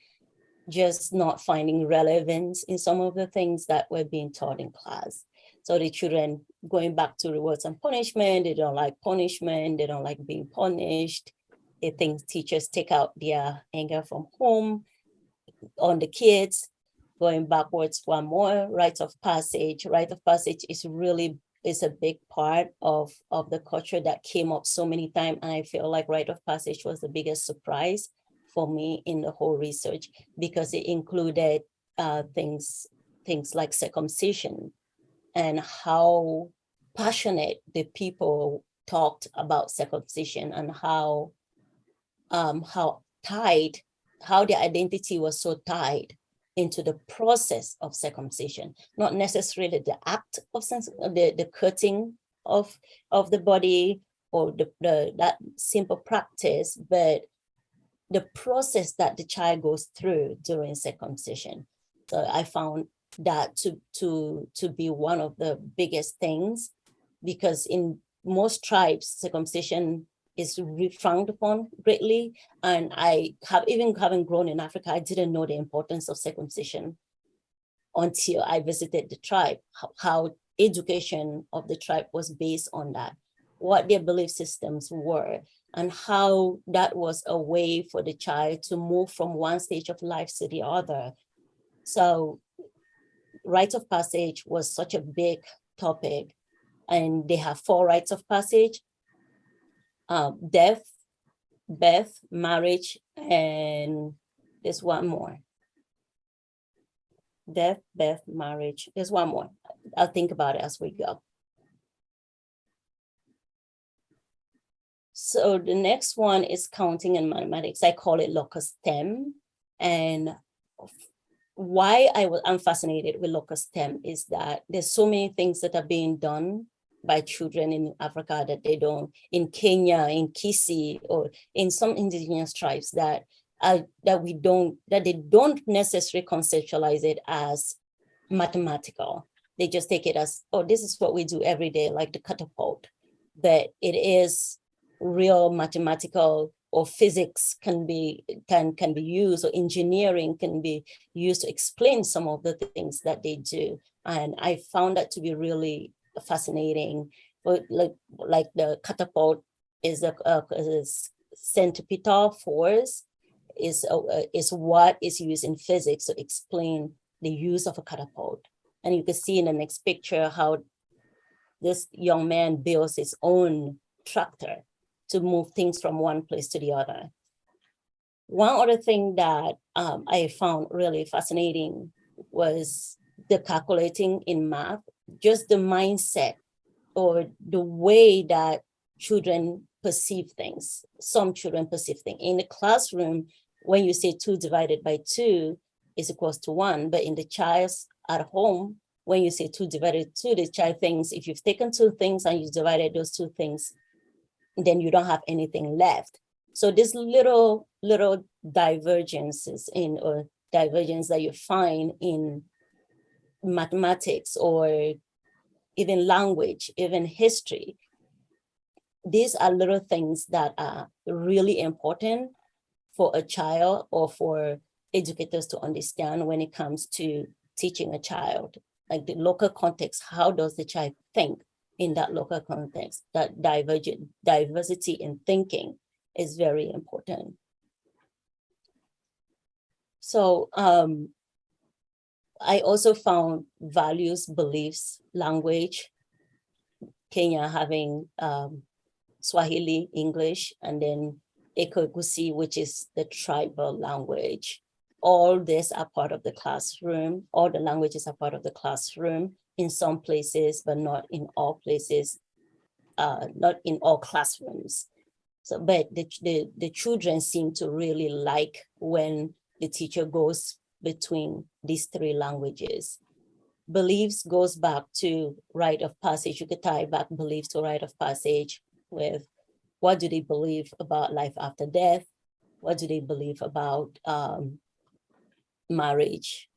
just not finding relevance in some of the things that were being taught in class. So the children, going back to rewards and punishment, they don't like punishment, they don't like being punished. They think teachers take out their anger from home on the kids. going backwards one more, rites of passage. Rite of passage is a big part of the culture that came up so many times. And I feel like rite of passage was the biggest surprise for me in the whole research, because it included things like circumcision and how passionate the people talked about circumcision, and how their identity was so tied into the process of circumcision, not necessarily the act of the cutting of the body or that simple practice, but the process that the child goes through during circumcision. So I found that to be one of the biggest things, because in most tribes, circumcision is frowned upon greatly. And even having grown in Africa, I didn't know the importance of circumcision until I visited the tribe, how education of the tribe was based on that, what their belief systems were, and how that was a way for the child to move from one stage of life to the other. So rites of passage was such a big topic, and they have 4 rites of passage: death, birth, marriage, and there's one more. Death, birth, marriage. There's one more. I'll think about it as we go. So the next one is counting and mathematics. I call it locus stem. And why I'm fascinated with locus stem is that there's so many things that are being done by children in Africa that they don't, in Kenya, in Kisi, or in some indigenous tribes that they don't necessarily conceptualize it as mathematical. They just take it as, oh, this is what we do every day, like the catapult. But it is real mathematical, or physics can be used, or engineering can be used to explain some of the things that they do. And I found that to be really fascinating. But like the catapult is a centripetal force is what is used in physics to explain the use of a catapult. And you can see in the next picture how this young man builds his own tractor to move things from one place to the other. One other thing that I found really fascinating was the calculating in math, just the mindset or the way that children perceive things. Some children perceive things. In the classroom, when you say 2 divided by 2 is equals to 1, but in the child's at home, when you say 2 divided by 2, the child thinks if you've taken 2 things and you divided those 2 things, then you don't have anything left. So these little divergences or divergence that you find in mathematics or even language, even history, these are little things that are really important for a child or for educators to understand when it comes to teaching a child, like the local context. How does the child think in that local context? That diversity in thinking is very important. So I also found values, beliefs, language, Kenya having Swahili, English, and then Ekogusi, which is the tribal language. All these are part of the classroom. All the languages are part of the classroom in some places, but not in all places, not in all classrooms. So, but the children seem to really like when the teacher goes between these 3 languages. Beliefs goes back to rite of passage. You could tie back beliefs to rite of passage with what do they believe about life after death? What do they believe about marriage,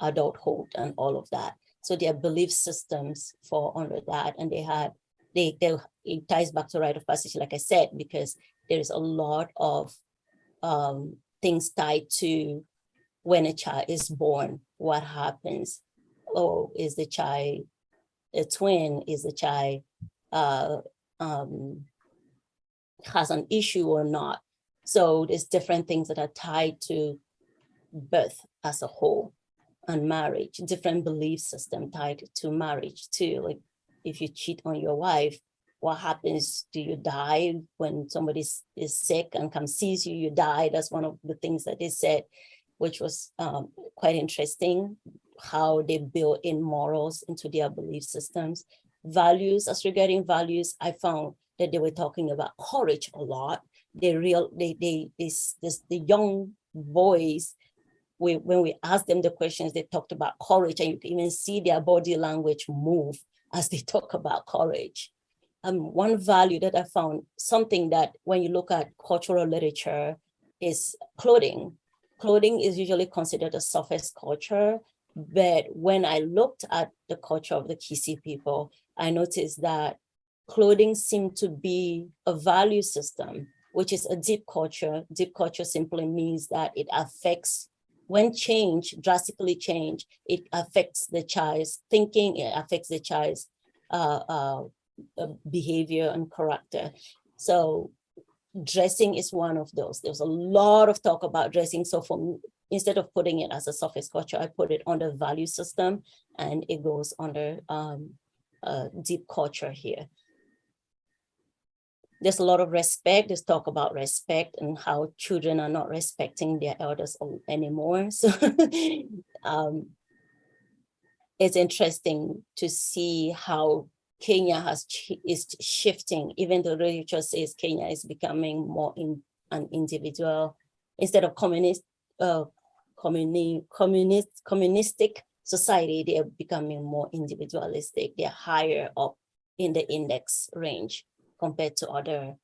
adulthood, and all of that? So their belief systems fall under that, and it ties back to rite of passage, like I said, because there's a lot of things tied to when a child is born, what happens? Oh, is the child a twin? Is the child has an issue or not? So there's different things that are tied to birth as a whole. and marriage, different belief system tied to marriage too. Like if you cheat on your wife, what happens? Do you die when somebody is sick and comes sees you, you die? That's one of the things that they said, which was quite interesting, how they build in morals into their belief systems. Values, as regarding values, I found that they were talking about courage a lot. The young boys, when we asked them the questions, they talked about courage, and you can even see their body language move as they talk about courage. One value that I found, something that when you look at cultural literature, is clothing. Clothing is usually considered a sophist culture, but when I looked at the culture of the Kisi people, I noticed that clothing seemed to be a value system, which is a deep culture. Deep culture simply means that it affects, when change, drastically change, it affects the child's thinking, it affects the child's behavior and character. So dressing is one of those. There's a lot of talk about dressing. So for me, instead of putting it as a sophist culture, I put it under value system, and it goes under deep culture here. There's a lot of respect. There's talk about respect and how children are not respecting their elders anymore. So it's interesting to see how Kenya is shifting, even though the literature says Kenya is becoming more an individual, instead of communistic society, they are becoming more individualistic. They're higher up in the index range compared to other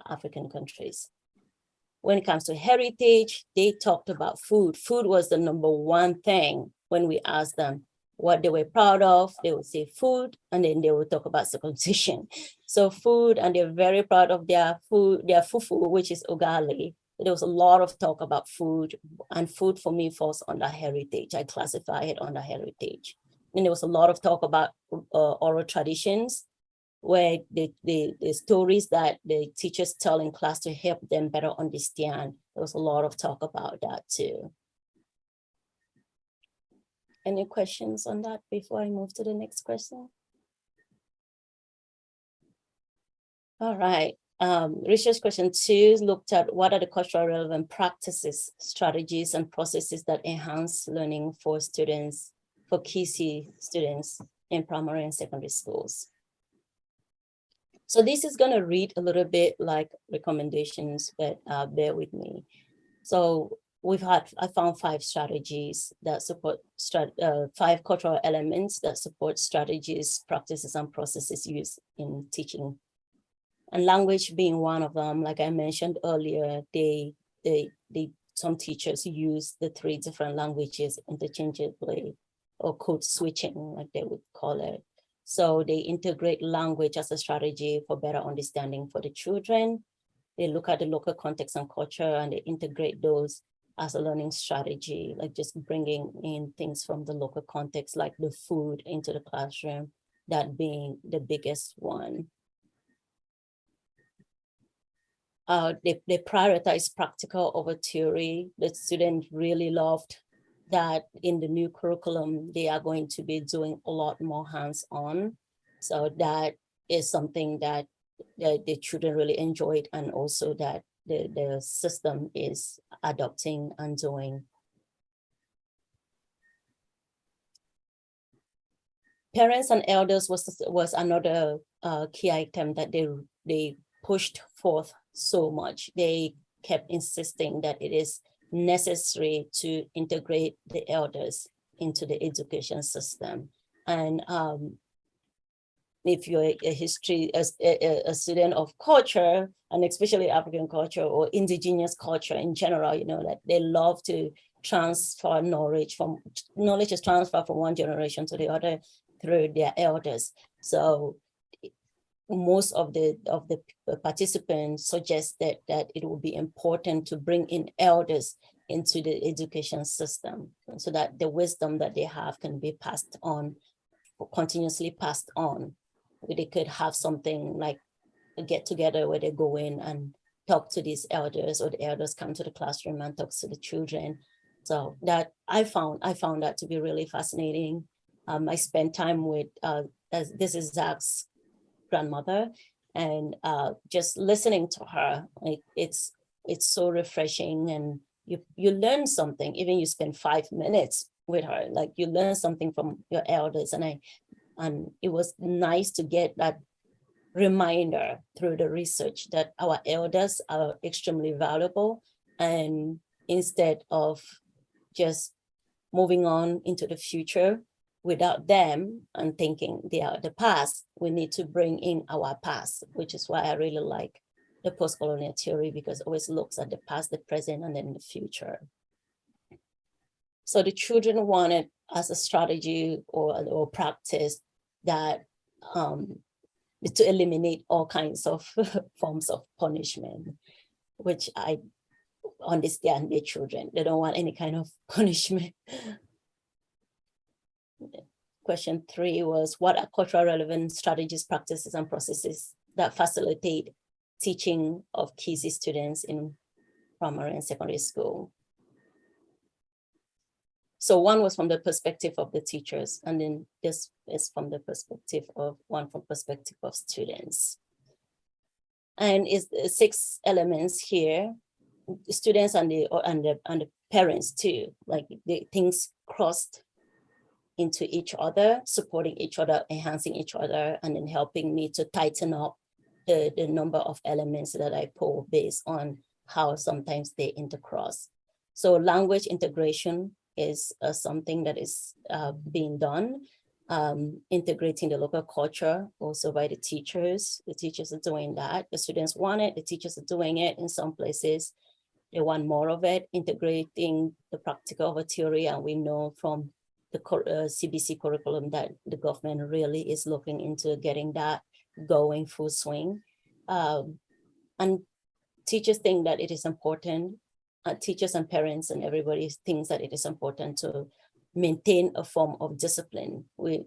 African countries. When it comes to heritage, they talked about food. Food was the number one thing when we asked them what they were proud of. They would say food, and then they would talk about circumcision. So food, and they're very proud of their food, their fufu, which is ugali. There was a lot of talk about food, and food for me falls under heritage. I classify it under heritage. And there was a lot of talk about oral traditions, where the stories that the teachers tell in class to help them better understand. There was a lot of talk about that too. Any questions on that before I move to the next question? All right. Research question 2 looked at what are the cultural relevant practices, strategies, and processes that enhance learning for students, for Kisi students in primary and secondary schools. So this is going to read a little bit like recommendations, but bear with me. So I found 5 strategies that support 5 cultural elements that support strategies, practices, and processes used in teaching. And language being one of them. Like I mentioned earlier, some teachers use the 3 different languages interchangeably, or code switching, like they would call it. So they integrate language as a strategy for better understanding for the children. They look at the local context and culture, and they integrate those as a learning strategy, like just bringing in things from the local context, like the food into the classroom, that being the biggest one. They prioritize practical over theory. The students really loved that in the new curriculum, they are going to be doing a lot more hands-on. So that is something that the children really enjoyed, and also that the system is adopting and doing. Parents and elders was another key item that they pushed forth so much. They kept insisting that it is necessary to integrate the elders into the education system. And if you're a student of culture, and especially African culture or indigenous culture in general, you know, that they love to transfer knowledge is transferred from one generation to the other through their elders. So most of the participants suggested that it would be important to bring in elders into the education system, so that the wisdom that they have can be passed on, continuously passed on. They could have something like a get together where they go in and talk to these elders, or the elders come to the classroom and talk to the children, So that I found that to be really fascinating. I spent time with, this is Zach's grandmother, and just listening to her, like it's so refreshing, and you learn something. Even you spend 5 minutes with her, like you learn something from your elders, and it was nice to get that reminder through the research that our elders are extremely valuable, and instead of just moving on into the future without them and thinking they are the past, we need to bring in our past, which is why I really like the post-colonial theory, because it always looks at the past, the present, and then the future. So the children wanted as a strategy or practice that to eliminate all kinds of forms of punishment, which I understand their children. They don't want any kind of punishment. Question 3 was, what are cultural relevant strategies, practices, and processes that facilitate teaching of KISI students in primary and secondary school? So one was from the perspective of the teachers, and then this is from the perspective of perspective of students. And it's 6 elements here, students and the parents too, like the things crossed into each other, supporting each other, enhancing each other, and then helping me to tighten up the number of elements that I pull based on how sometimes they intercross. So language integration is something that is being done, integrating the local culture also by the teachers. The teachers are doing that. The students want it, the teachers are doing it. In some places, they want more of it, integrating the practical of a theory, and we know from the CBC curriculum that the government really is looking into getting that going full swing. And teachers think that it is important, teachers and parents and everybody thinks that it is important to maintain a form of discipline with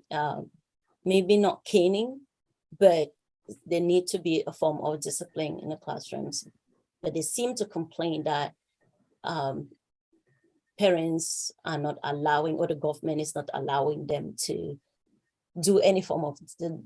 maybe not caning, but there need to be a form of discipline in the classrooms. But they seem to complain that parents are not allowing, or the government is not allowing them to do any form of,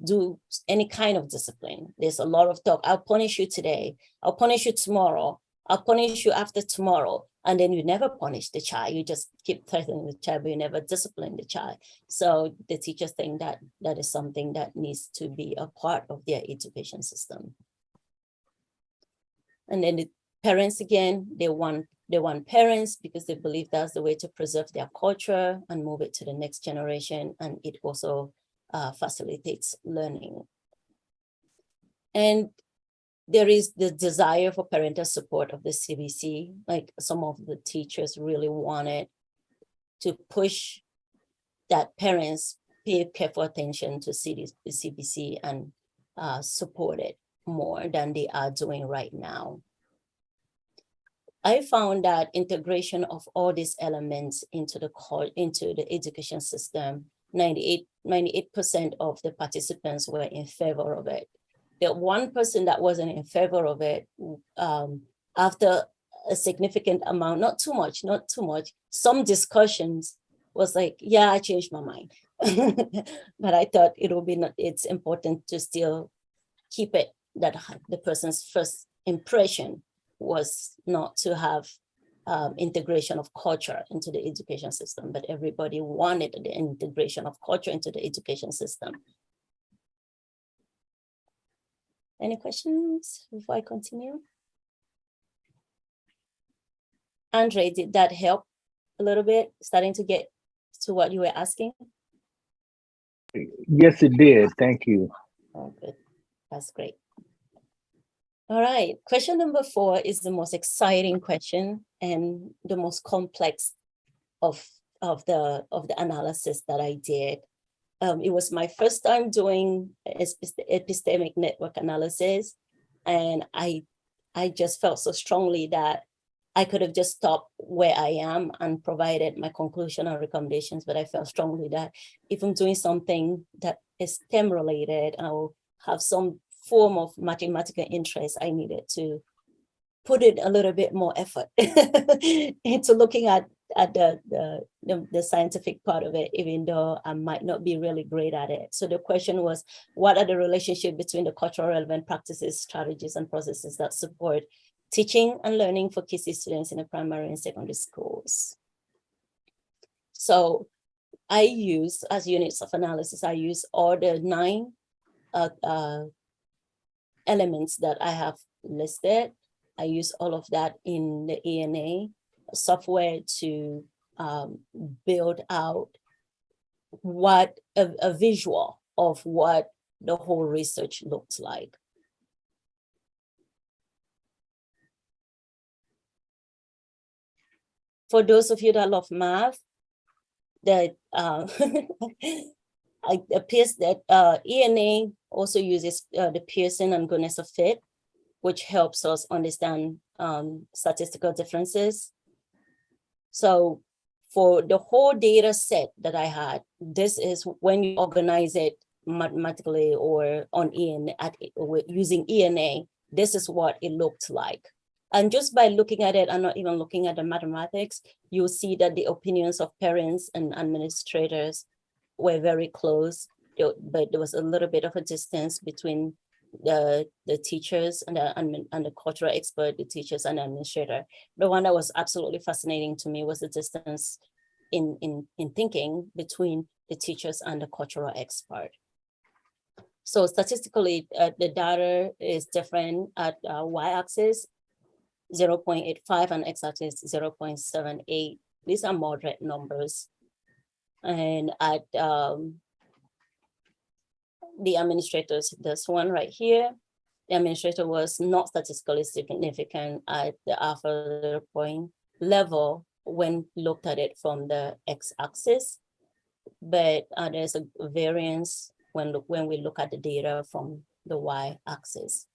do any kind of discipline. There's a lot of talk, I'll punish you today, I'll punish you tomorrow, I'll punish you after tomorrow. And then you never punish the child, you just keep threatening the child, but you never discipline the child. So the teachers think that that is something that needs to be a part of their education system. And then the parents, again, they want parents because they believe that's the way to preserve their culture and move it to the next generation. And it also facilitates learning. And there is the desire for parental support of the CBC. Like some of the teachers really wanted to push that parents pay careful attention to the CBC and support it more than they are doing right now. I found that integration of all these elements into the education system, 98% of the participants were in favor of it. The one person that wasn't in favor of it, after a significant amount, not too much, some discussions was like, yeah, I changed my mind. But I thought it's important to still keep it that the person's first impression was not to have integration of culture into the education system, but everybody wanted the integration of culture into the education system. Any questions before I continue? Andre, did that help a little bit, starting to get to what you were asking? Yes, it did. Thank you. Oh, good. That's great. All right, question number 4 is the most exciting question and the most complex of the analysis that I did. It was my first time doing epistemic network analysis, and I just felt so strongly that I could have just stopped where I am and provided my conclusion and recommendations, but I felt strongly that if I'm doing something that is STEM related, I will have some form of mathematical interest, I needed to put in a little bit more effort into looking at at the scientific part of it, even though I might not be really great at it. So the question was, what are the relationship between the cultural relevant practices, strategies, and processes that support teaching and learning for KC students in the primary and secondary schools? So I use, as units of analysis, I use all the 9 elements that I have listed. I use all of that in the ENA software to build out what a visual of what the whole research looks like. For those of you that love math, that it appears that ENA also uses the Pearson and goodness of fit, which helps us understand statistical differences. So for the whole data set that I had, this is when you organize it mathematically or on ENA, using ENA, this is what it looked like. And just by looking at it, and not even looking at the mathematics, you'll see that the opinions of parents and administrators were very close, but there was a little bit of a distance between the teachers and the cultural expert, the teachers and the administrator. The one that was absolutely fascinating to me was the distance in thinking between the teachers and the cultural expert. So statistically, the data is different at y-axis, 0.85 and x-axis 0.78. These are moderate numbers. And at the administrators, this one right here, the administrator was not statistically significant at the alpha point level when looked at it from the x-axis, but there's a variance when we look at the data from the y-axis.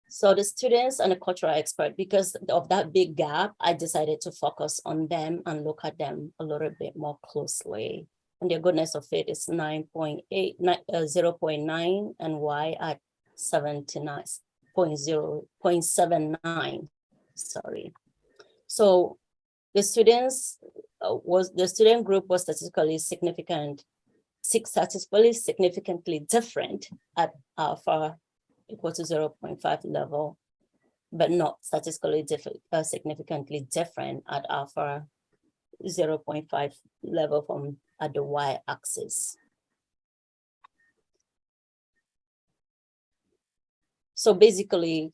So the students and the cultural expert, because of that big gap, I decided to focus on them and look at them a little bit more closely. And the goodness of it is 0.9 and y at 0.79, sorry. So the students the student group was statistically significantly different at alpha equal to 0.5 level, but not statistically significantly different at alpha 0.5 level from at the y-axis. So basically,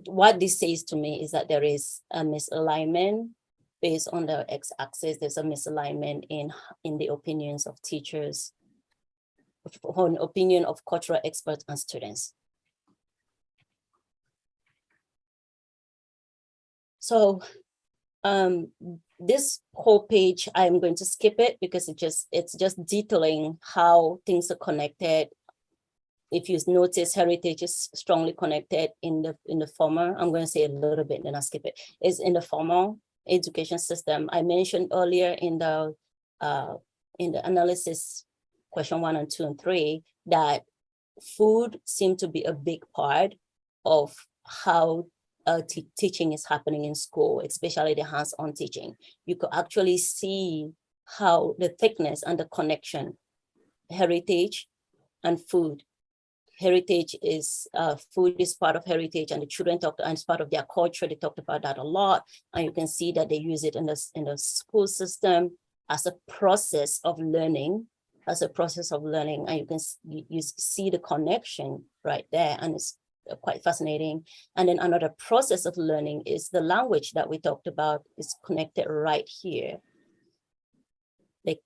what this says to me is that there is a misalignment based on the x-axis. There's a misalignment in the opinions of teachers, on opinion of cultural experts and students. So this whole page, I'm going to skip it because it's just detailing how things are connected. If you notice, heritage is strongly connected in the former. I'm going to say a little bit, then I'll skip it. It's in the formal education system. I mentioned earlier in the analysis question 1 and 2 and 3 that food seemed to be a big part of how teaching is happening in school, especially the hands-on teaching. You could actually see how the thickness and the connection, heritage and food. Heritage is, food is part of heritage, and the children talked, and it's part of their culture. They talked about that a lot. And you can see that they use it in the school system as a process of learning, and you see the connection right there, and it's quite fascinating. And then another process of learning is the language that we talked about is connected right here. They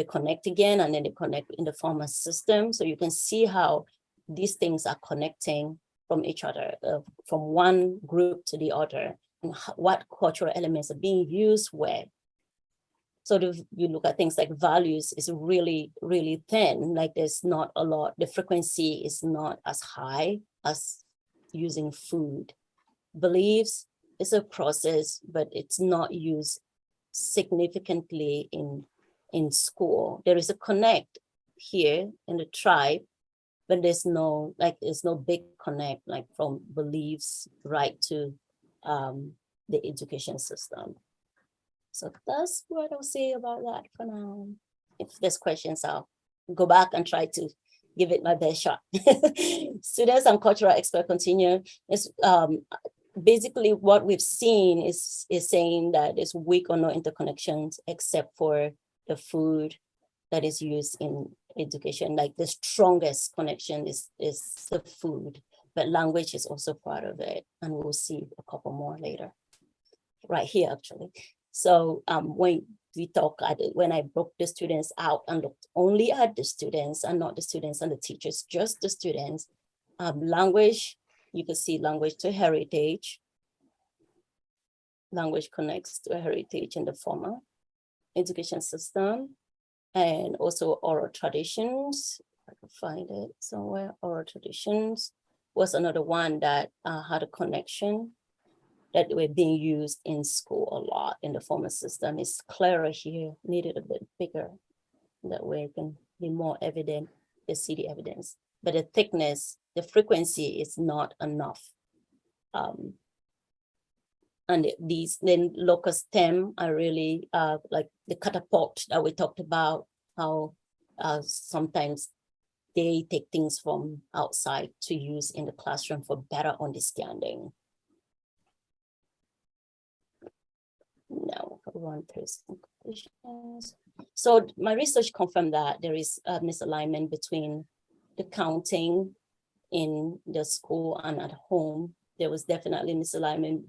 connect again, and then they connect in the formal system. So you can see how these things are connecting from each other, from one group to the other, and what cultural elements are being used where. So you look at things like values is really, really thin, like there's not a lot, the frequency is not as high as using food. Beliefs is a process, but it's not used significantly in school. There is a connect here in the tribe, but there's no big connect like from beliefs right to the education system. So that's what I'll say about that for now. If there's questions, I'll go back and try to give it my best shot. Students and cultural experts continue. It's, basically what we've seen is saying that there's weak or no interconnections except for the food that is used in education. Like the strongest connection is the food, but language is also part of it. And we'll see a couple more later, right here actually. So when we talk at it, when I broke the students out and looked only at the students and not the students and the teachers, just the students, language, you can see language to heritage. Language connects to a heritage in the former education system, and also oral traditions. I can find it somewhere. Oral traditions was another one that had a connection that were being used in school a lot in the former system. It's clearer here, needed a bit bigger. That way it can be more evident, to see the evidence. But the thickness, the frequency is not enough. And these then locus stem are really like the catapult that we talked about, how sometimes they take things from outside to use in the classroom for better understanding. Now, run through some conclusions. So my research confirmed that there is a misalignment between the counting in the school and at home. There was definitely misalignment.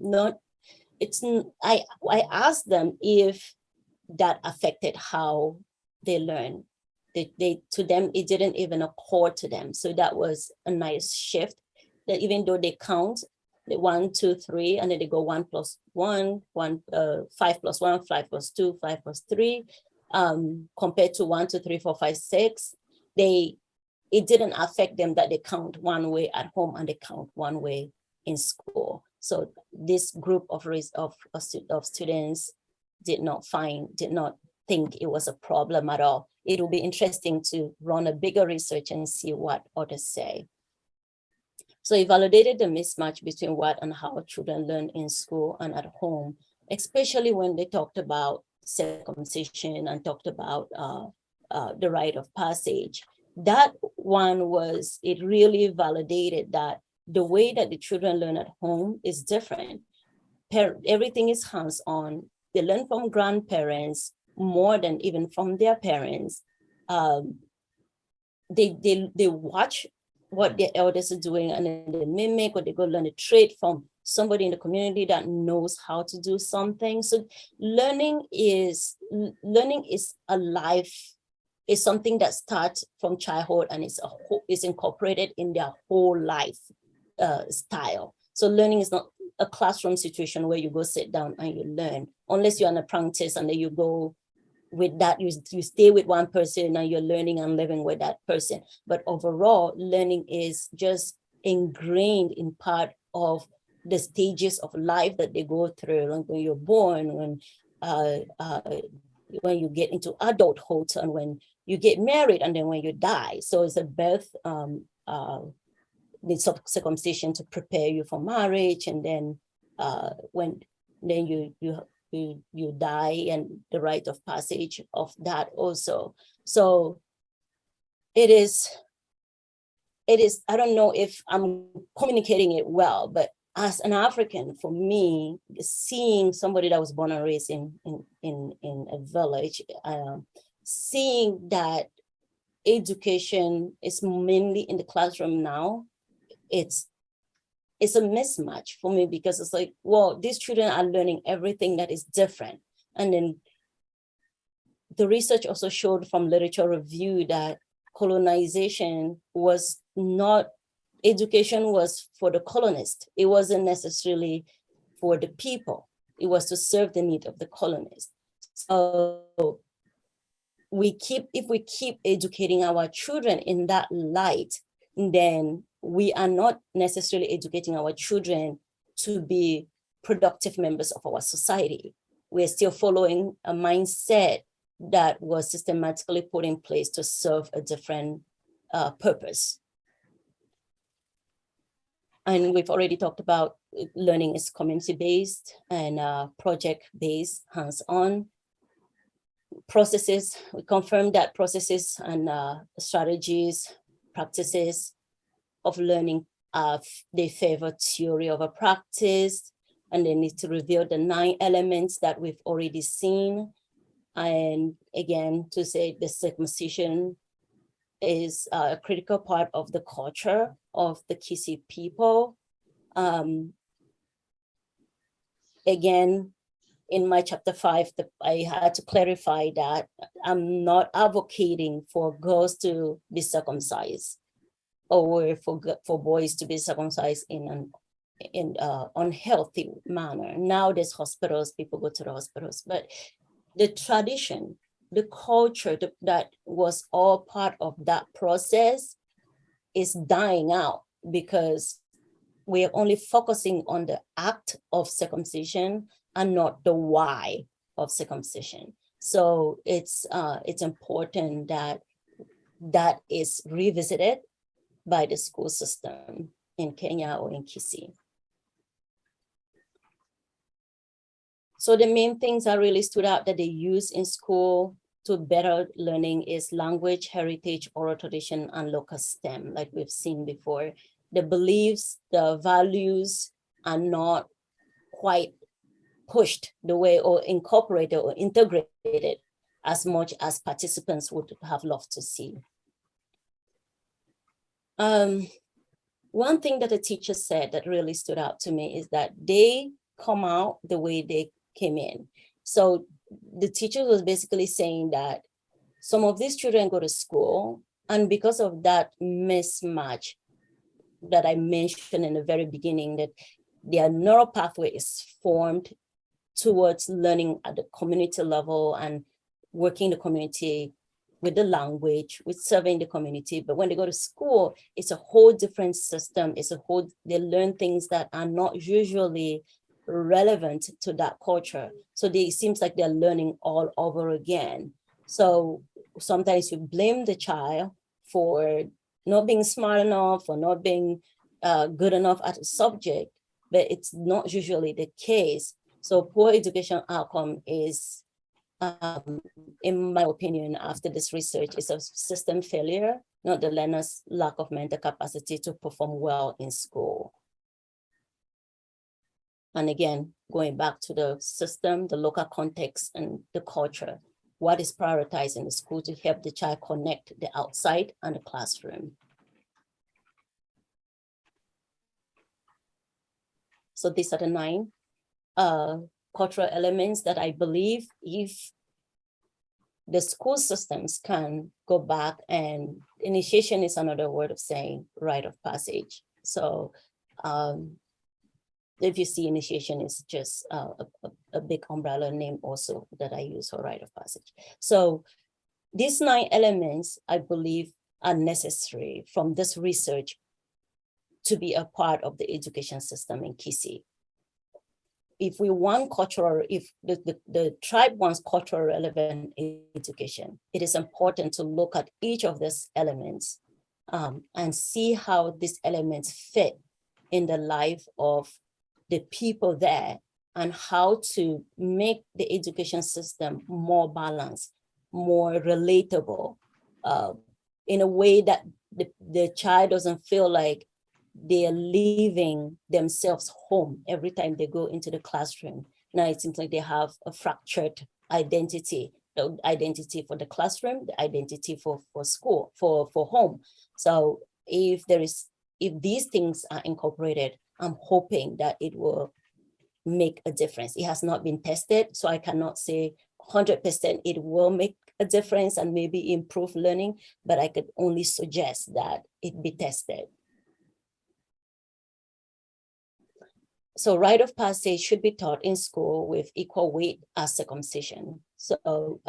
I asked them if that affected how they learn. To them, it didn't even occur to them. So that was a nice shift, that even though they count the 1, 2, 3, and then they go 1 plus 1, 5 plus 1, 5 plus 2, 5 plus 3, compared to 1, 2, 3, 4, 5, 6, it didn't affect them that they count one way at home and they count one way in school. So this group of students did not think it was a problem at all. It will be interesting to run a bigger research and see what others say. So he validated the mismatch between what and how children learn in school and at home, especially when they talked about circumcision and talked about the rite of passage. That one was, it really validated that the way that the children learn at home is different. Everything is hands-on. They learn from grandparents more than even from their parents. They watch what their elders are doing and then they mimic, or they go learn a trade from somebody in the community that knows how to do something. So learning is a life, is something that starts from childhood and is incorporated in their whole life style. So learning is not a classroom situation where you go sit down and you learn, unless you're an apprentice and then you go with that, you stay with one person and you're learning and living with that person. But overall, learning is just ingrained in part of the stages of life that they go through, like when you're born, when you get into adulthood, and when you get married, and then when you die. So it's a birth, the circumcision to prepare you for marriage, and then you die, and the rite of passage of that also. So it is, I don't know if I'm communicating it well, but as an African, for me, seeing somebody that was born and raised in a village, seeing that education is mainly in the classroom now, it's a mismatch for me, because it's like, well, these children are learning everything that is different. And then the research also showed from literature review that colonization was not, education was for the colonist. It wasn't necessarily for the people. It was to serve the need of the colonist. So if we keep educating our children in that light, then we are not necessarily educating our children to be productive members of our society. We're still following a mindset that was systematically put in place to serve a different purpose. And we've already talked about learning is community-based and project-based, hands-on. Processes, we confirmed that processes and strategies, practices of learning, they favor theory over practice, and they need to reveal the 9 elements that we've already seen. And again, to say the circumcision is a critical part of the culture of the Kisi people. Again, in my chapter 5, I had to clarify that I'm not advocating for girls to be circumcised or for boys to be circumcised in an unhealthy manner. Now there's hospitals, people go to the hospitals, but the tradition, the culture that was all part of that process is dying out because we are only focusing on the act of circumcision and not the why of circumcision. So it's important that that is revisited by the school system in Kenya or in Kisii. So the main things that really stood out that they use in school to better learning is language, heritage, oral tradition, and local STEM, like we've seen before. The beliefs, the values are not quite pushed the way or incorporated or integrated as much as participants would have loved to see. One thing that the teacher said that really stood out to me is that they come out the way they came in. So the teacher was basically saying that some of these children go to school, and because of that mismatch that I mentioned in the very beginning, that their neural pathway is formed towards learning at the community level and working the community with the language, with serving the community. But when they go to school, it's a whole different system. They learn things that are not usually relevant to that culture. So it seems like they're learning all over again. So sometimes you blame the child for not being smart enough or not being good enough at a subject, but it's not usually the case. So poor education outcome is, in my opinion, after this research, is a system failure, not the learner's lack of mental capacity to perform well in school. And again, going back to the system, the local context and the culture, what is prioritized in the school to help the child connect the outside and the classroom. So these are the 9 cultural elements that I believe if the school systems can go back, and initiation is another word of saying rite of passage. So if you see initiation is just a big umbrella name also that I use for rite of passage. So these 9 elements, I believe, are necessary from this research to be a part of the education system in Kisii. If we want cultural, if the tribe wants cultural relevant education, it is important to look at each of these elements and see how these elements fit in the life of the people there and how to make the education system more balanced, more relatable, in a way that the child doesn't feel like they are leaving themselves home every time they go into the classroom. Now it seems like they have a fractured identity, the identity for the classroom, the identity for school, for home. So if these things are incorporated, I'm hoping that it will make a difference. It has not been tested, so I cannot say 100% it will make a difference and maybe improve learning, but I could only suggest that it be tested. So rite of passage should be taught in school with equal weight as circumcision. So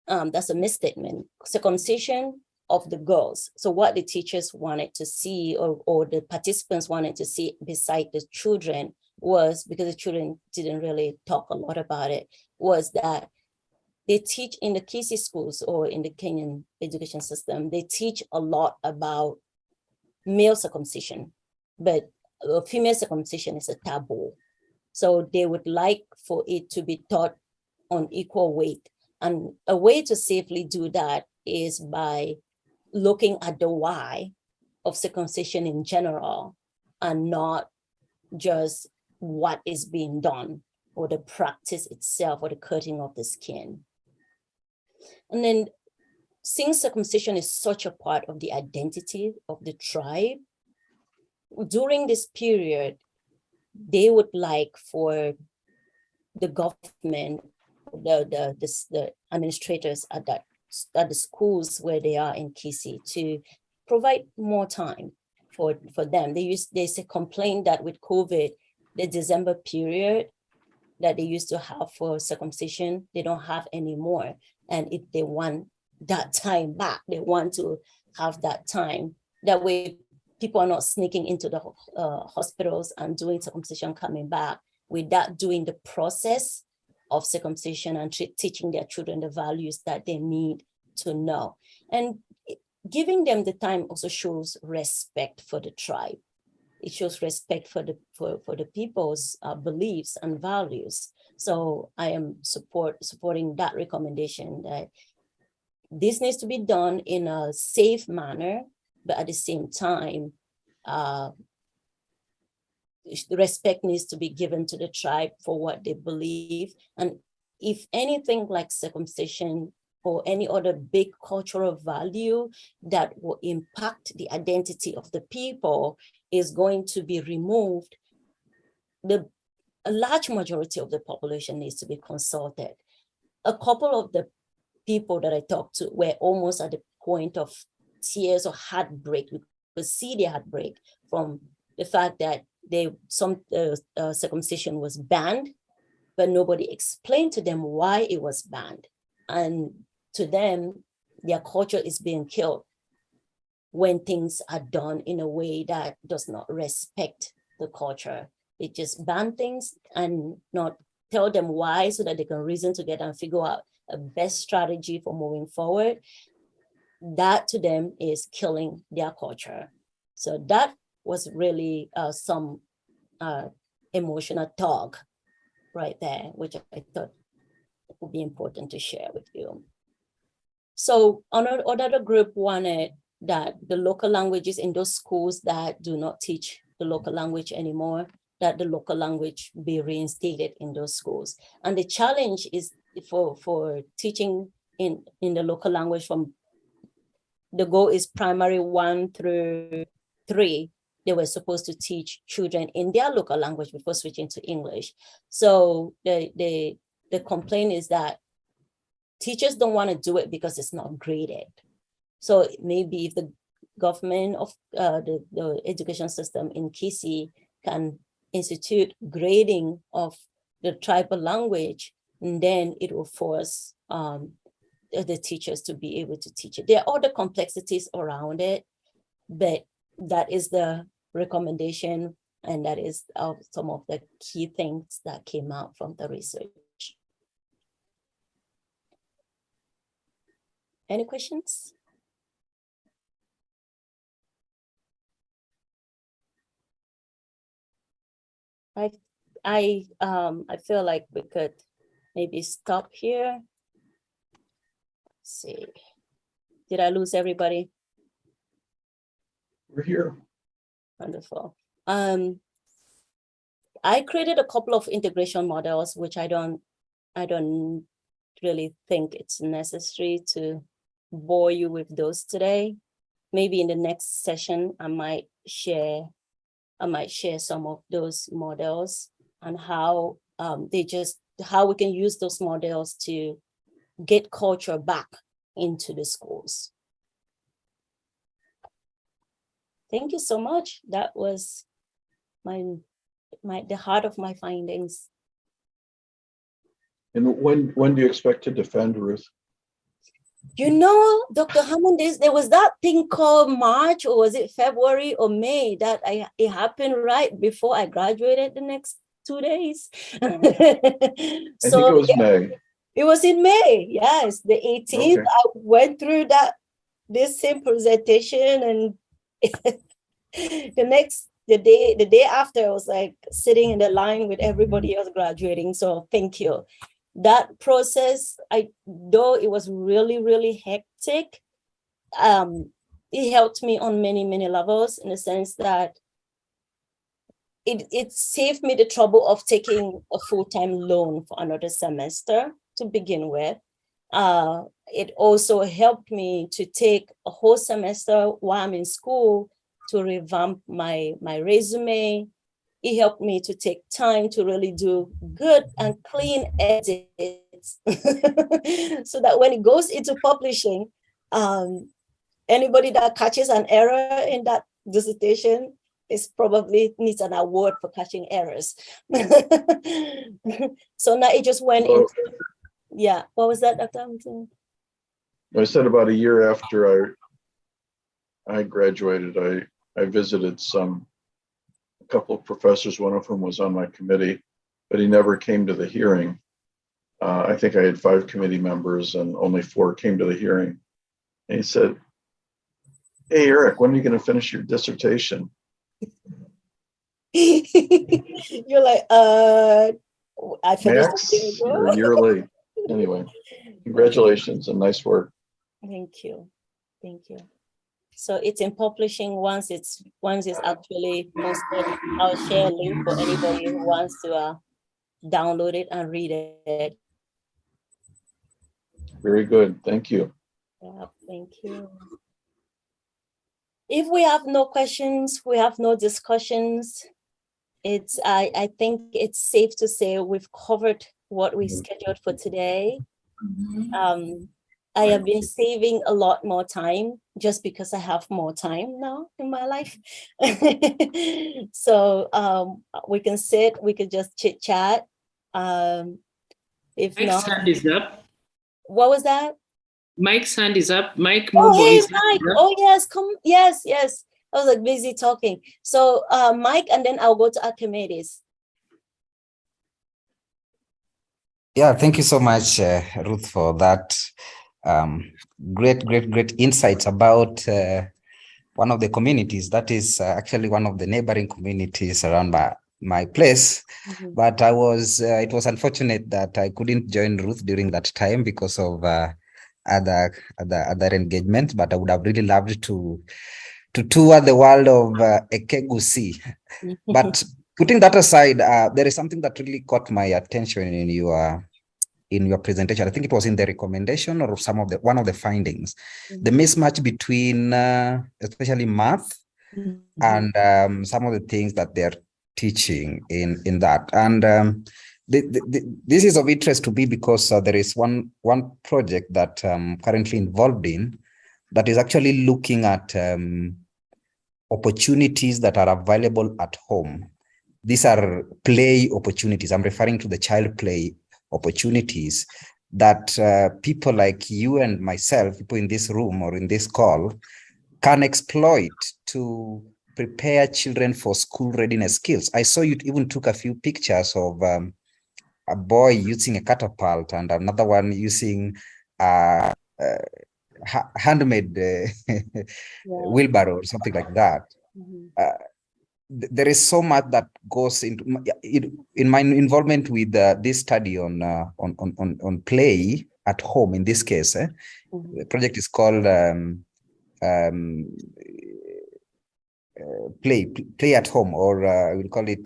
that's a misstatement. Circumcision of the girls. So what the teachers wanted to see or the participants wanted to see beside the children was, because the children didn't really talk a lot about it, was that they teach in the Kisii schools or in the Kenyan education system, they teach a lot about male circumcision, but female circumcision is a taboo. So they would like for it to be taught on equal weight. And a way to safely do that is by looking at the why of circumcision in general and not just what is being done or the practice itself or the cutting of the skin. And then since circumcision is such a part of the identity of the tribe, during this period, they would like for the government, the administrators at the schools where they are in Kisi to provide more time for them. They complain that with COVID, the December period that they used to have for circumcision, they don't have anymore. And if they want that time back, they want to have that time. That way, people are not sneaking into the hospitals and doing circumcision, coming back without doing the process of circumcision and teaching their children the values that they need to know. And giving them the time also shows respect for the tribe. It shows respect for the people's beliefs and values. So I am supporting that recommendation that this needs to be done in a safe manner, but at the same time, respect needs to be given to the tribe for what they believe. And if anything like circumcision or any other big cultural value that will impact the identity of the people is going to be removed, a large majority of the population needs to be consulted. A couple of the people that I talked to were almost at the point of tears or heartbreak. We could see their heartbreak from the fact that some circumcision was banned, but nobody explained to them why it was banned. And to them, their culture is being killed when things are done in a way that does not respect the culture. They just ban things and not tell them why so that they can reason together and figure out a best strategy for moving forward. That to them is killing their culture. So that was really some emotional talk right there, which I thought would be important to share with you. So another group wanted that the local languages in those schools that do not teach the local language anymore, that the local language be reinstated in those schools. And the challenge is for teaching in the local language from the goal is primary 1 through 3. They were supposed to teach children in their local language before switching to English. So the complaint is that teachers don't want to do it because it's not graded. So maybe if the government of the education system in Kisi can institute grading of the tribal language, and then it will force the teachers to be able to teach it. There are other complexities around it, but that is the recommendation, and that is some of the key things that came out from the research. Any questions? I feel like we could maybe stop here. Let's see. Did I lose everybody? We're here. Wonderful. I created a couple of integration models, which I don't really think it's necessary to bore you with those today. Maybe in the next session, I might share some of those models and how how we can use those models to get culture back into the schools. Thank you so much. That was the heart of my findings. And when do you expect to defend, Ruth? You know, Dr. Hammond, there was that thing called March, or was it February or May, that it happened right before I graduated the next 2 days. So I think it was May. It was in May, yes, the 18th. Okay. I went through this same presentation, and the day after, I was like sitting in the line with everybody else graduating. So thank you. That process, though it was really, really hectic, it helped me on many, many levels, in the sense that it saved me the trouble of taking a full-time loan for another semester to begin with. It also helped me to take a whole semester while I'm in school to revamp my resume. It helped me to take time to really do good and clean edits so that when it goes into publishing, anybody that catches an error in that dissertation is probably needs an award for catching errors. So now it just went into, yeah. What was that, Dr. Hamilton? I said about a year after I graduated, I visited a couple of professors, one of whom was on my committee, but he never came to the hearing. I think I had 5 committee members and only 4 came to the hearing. And he said, "Hey, Eric, when are you going to finish your dissertation?" You're like, I finished. Max, you're a year late. Anyway, congratulations and nice work. Thank you. Thank you. So it's in publishing. Once it's actually posted, I'll share a link for anybody who wants to download it and read it. Very good. Thank you. Yeah, thank you. If we have no questions, we have no discussions, I think it's safe to say we've covered what we scheduled for today. I have been saving a lot more time just because I have more time now in my life. So we can sit, we could just chit chat. If Mike's not, hand is up. What was that? Mike's hand is up. Mike Oh, Mubo, hey, his hand Mike. is up. Oh, yes, come. Yes, yes. I was like busy talking. So Mike, and then I'll go to Archimedes. Yeah, thank you so much, Ruth, for that great insights about one of the communities that is actually one of the neighboring communities around my place. Mm-hmm. But it was unfortunate that I couldn't join Ruth during that time because of other engagement, but I would have really loved to tour the world of Ekegusi. But putting that aside, there is something that really caught my attention in your presentation. I think it was in the recommendation or one of the findings, the mismatch between especially math and some of the things that they're teaching in that. And this is of interest to me because there is one project that I'm currently involved in that is actually looking at opportunities that are available at home. These are play opportunities. I'm referring to the child play opportunities that people like you and myself, people in this room or in this call, can exploit to prepare children for school readiness skills. I saw you even took a few pictures of a boy using a catapult and another one using handmade wheelbarrow or something like that. There is so much that goes into in my involvement with this study on play at home. In this case, the project is called play at home, or we'll call it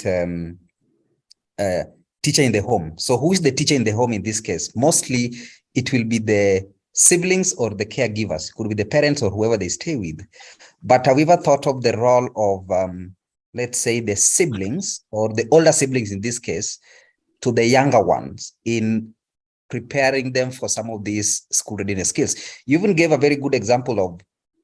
teacher in the home. So who is the teacher in the home in this case? Mostly it will be the siblings or the caregivers. It could be the parents or whoever they stay with. But have you ever thought of the role of let's say the siblings or the older siblings in this case to the younger ones in preparing them for some of these school readiness skills? You even gave a very good example of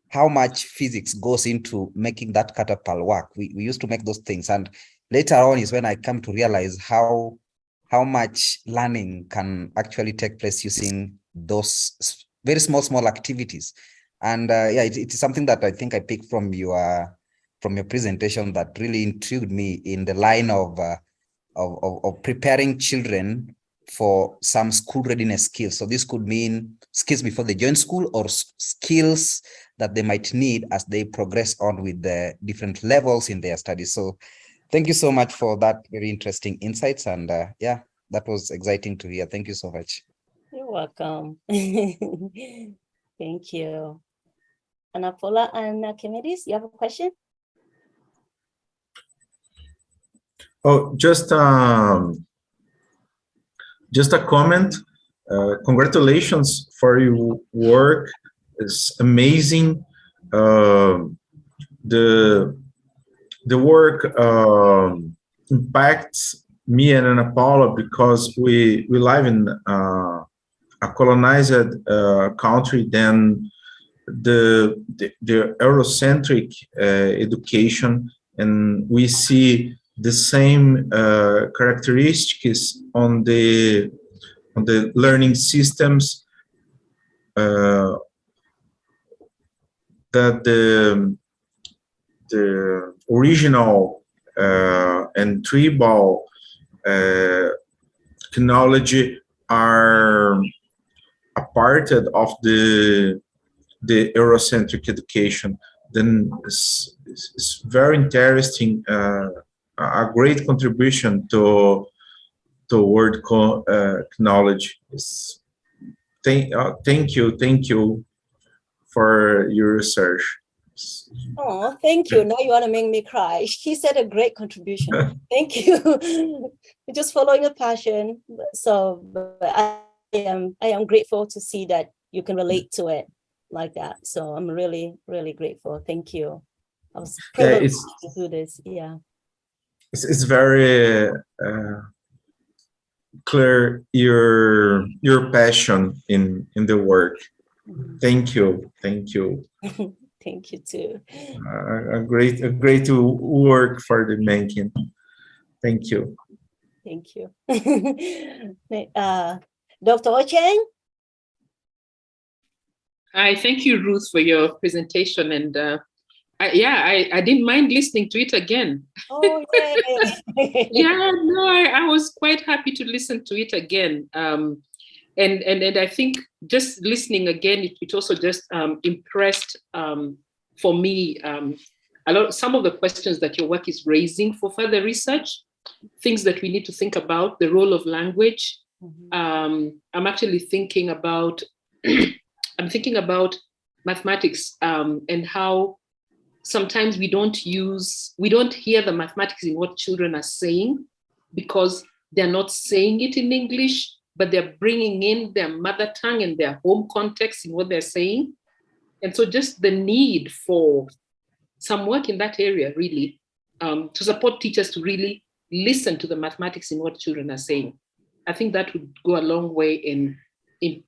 how much physics goes into making that catapult work. We used to make those things, and later on is when I come to realize how much learning can actually take place using those very small activities. And yeah, it is something that I think I picked from your presentation that really intrigued me in the line of preparing children for some school readiness skills. So this could mean skills before they join school or skills that they might need as they progress on with the different levels in their studies. So thank you so much for that very interesting insights. And yeah, that was exciting to hear. Thank you so much. You're welcome. Thank you. Anapola and Archimedes, you have a question? Oh, just a comment. Congratulations for your work. It's amazing. The work impacts me and Ana Paula because we live in a colonized country. Then the Eurocentric education, and we see the same characteristics on the learning systems that the original and tribal technology are a part of the Eurocentric education. Then it's very interesting, a great contribution to word knowledge. Thank you for your research. Oh, thank you. Now you want to make me cry. She said a great contribution. Thank you. We're just following a passion. So I am grateful to see that you can relate to it like that. So I'm really, really grateful. Thank you. I was privileged to do this. Yeah. It's very clear your passion in the work. Thank you. Thank you. Thank you too. A great work for the making. Thank you. Thank you. Dr. Ocheng? Hi, thank you, Ruth, for your presentation. And I didn't mind listening to it again. Oh, yay. Yeah, no, I was quite happy to listen to it again. And I think just listening again, it also just impressed for me some of the questions that your work is raising for further research, things that we need to think about, the role of language. I'm actually thinking about I'm thinking about mathematics and how sometimes we don't hear the mathematics in what children are saying because they're not saying it in English, but they're bringing in their mother tongue and their home context in what they're saying. And so just the need for some work in that area, really, to support teachers to really listen to the mathematics in what children are saying. I think that would go a long way in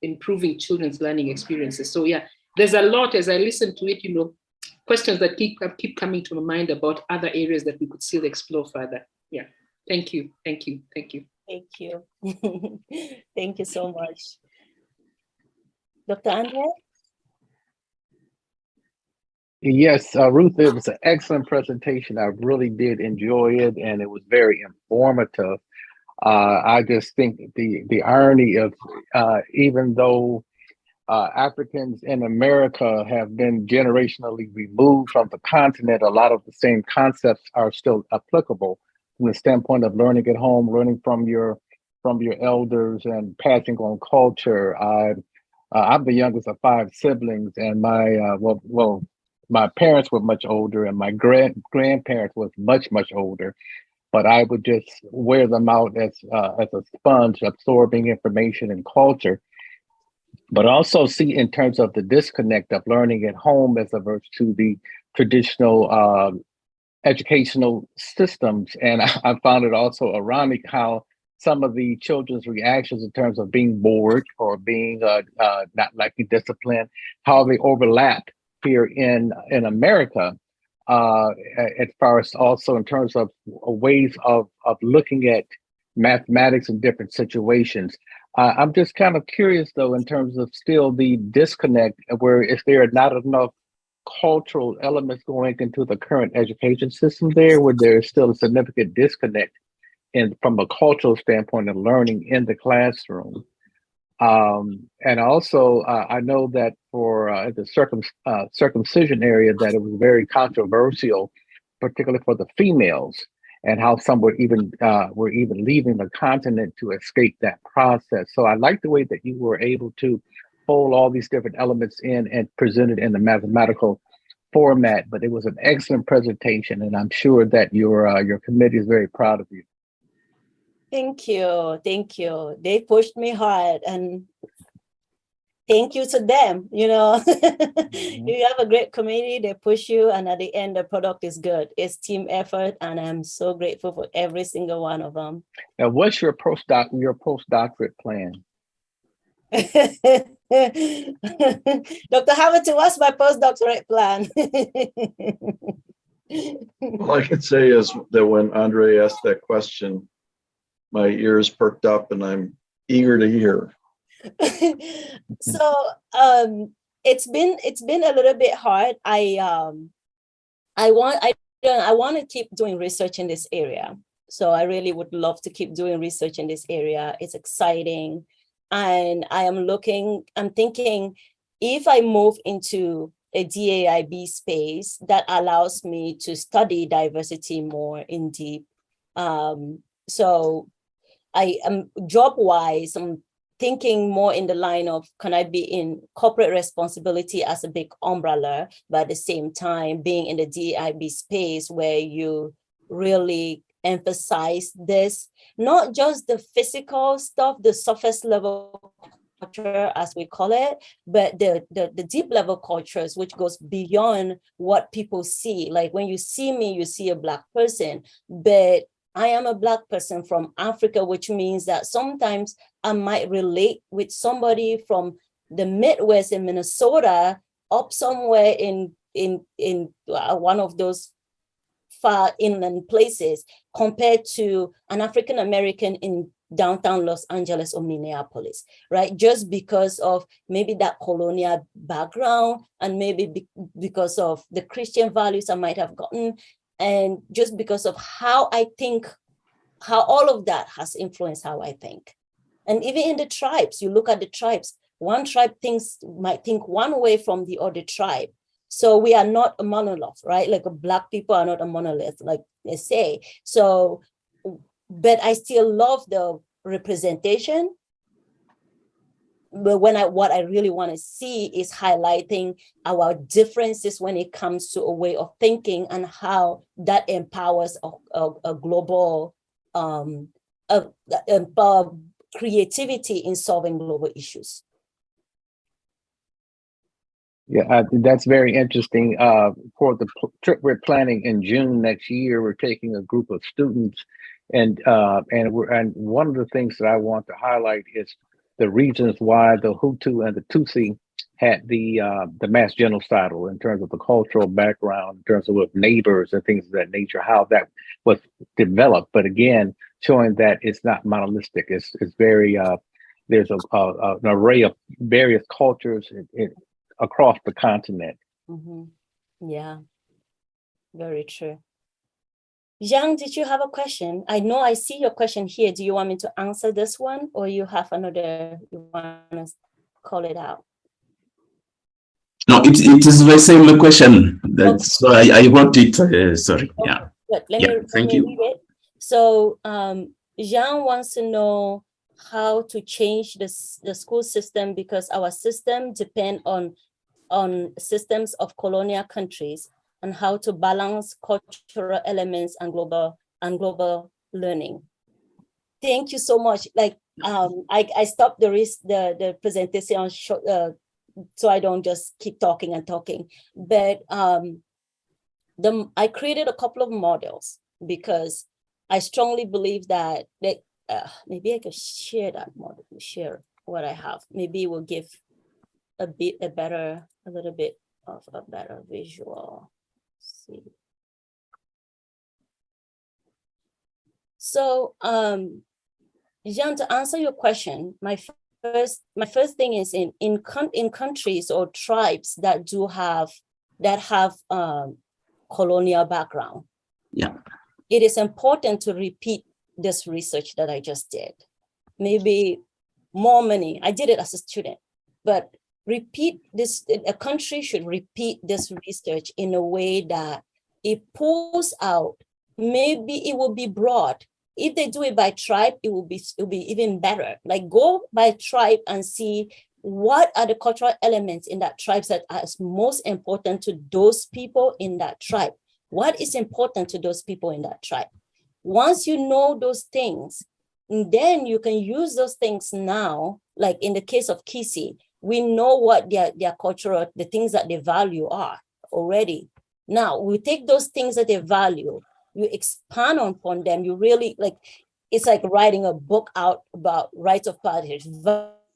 improving children's learning experiences. So yeah, there's a lot as I listen to it, questions that keep coming to my mind about other areas that we could still explore further. Yeah, thank you. Thank you. Thank you. Thank you. Thank you so much. Dr. Andre? Yes, Ruth, it was an excellent presentation. I really did enjoy it, and it was very informative. I just think the irony of even though Africans in America have been generationally removed from the continent, a lot of the same concepts are still applicable from the standpoint of learning at home, learning from your elders, and passing on culture. I'm the youngest of 5 siblings, and my parents were much older, and my grandparents was much older. But I would just wear them out as a sponge, absorbing information and culture. But also see in terms of the disconnect of learning at home as opposed to the traditional educational systems. And I found it also ironic how some of the children's reactions in terms of being bored or being not liking discipline, how they overlap here in America, as far as also in terms of ways of looking at mathematics in different situations. I'm just kind of curious, though, in terms of still the disconnect, where if there are not enough cultural elements going into the current education system there, where there is still a significant disconnect and from a cultural standpoint of learning in the classroom. And also, I know that for the circumcision area, that it was very controversial, particularly for the females, and how some were even leaving the continent to escape that process. So I like the way that you were able to fold all these different elements in and present it in the mathematical format. But it was an excellent presentation, and I'm sure that your committee is very proud of you. Thank you. Thank you. They pushed me hard, and thank you to them. You know, you have a great committee, they push you, and at the end, the product is good. It's team effort, and I'm so grateful for every single one of them. Now, what's your postdoctorate plan? Dr. Hamilton, what's my postdoctorate plan? All I can say is that when Andre asked that question, my ears perked up and I'm eager to hear. So it's been a little bit hard. I want to keep doing research in this area. So I really would love to keep doing research in this area. It's exciting. And I'm thinking if I move into a DAIB space that allows me to study diversity more in deep. So I am job-wise, I'm thinking more in the line of, can I be in corporate responsibility as a big umbrella, but at the same time being in the DAIB space where you really emphasize this, not just the physical stuff, the surface level culture, as we call it, but the deep level cultures, which goes beyond what people see. Like when you see me, you see a Black person, but I am a Black person from Africa, which means that sometimes I might relate with somebody from the Midwest in Minnesota up somewhere in one of those far inland places compared to an African American in downtown Los Angeles or Minneapolis, right? Just because of maybe that colonial background and maybe because of the Christian values I might have gotten, and just because of how I think, how all of that has influenced how I think. And even in the tribes, you look at the tribes, one tribe might think one way from the other tribe. So we are not a monolith, right? Like Black people are not a monolith, like they say. So, but I still love the representation. But what I really want to see is highlighting our differences when it comes to a way of thinking and how that empowers a global creativity in solving global issues. Yeah, that's very interesting. For the trip we're planning in June next year, we're taking a group of students, and one of the things that I want to highlight is the reasons why the Hutu and the Tutsi had the mass genocidal in terms of the cultural background, in terms of with neighbors and things of that nature, how that was developed. But again, showing that it's not monolithic. It's very there's an array of various cultures across the continent. Mm-hmm. Yeah, very true. Zhang, did you have a question? I know I see your question here. Do you want me to answer this one, or you have another, you want to call it out? No, it is the same question. That's so I wrote it. Sorry. Okay. Yeah. Good. Let me read it. So Jean wants to know how to change the school system, because our system depend on systems of colonial countries, and how to balance cultural elements and global learning. Thank you so much. Like I stopped the presentation so I don't just keep talking and talking. But I created a couple of models because I strongly believe that maybe I could share that model, share what I have. Maybe it will give a little bit of a better visual. Let's see. So, Jean, to answer your question, my first thing is in countries or tribes that have colonial background. Yeah. It is important to repeat this research that I just did. Maybe more money. I did it as a student, but repeat this. A country should repeat this research in a way that it pulls out. Maybe it will be broad. If they do it by tribe, it will be even better. Like go by tribe and see what are the cultural elements in that tribe that are most important to those people in that tribe. What is important to those people in that tribe? Once you know those things, then you can use those things now, like in the case of Kisi, we know what their cultural, the things that they value are already. Now we take those things that they value, you expand upon them, you really like, it's like writing a book out about rites of passage,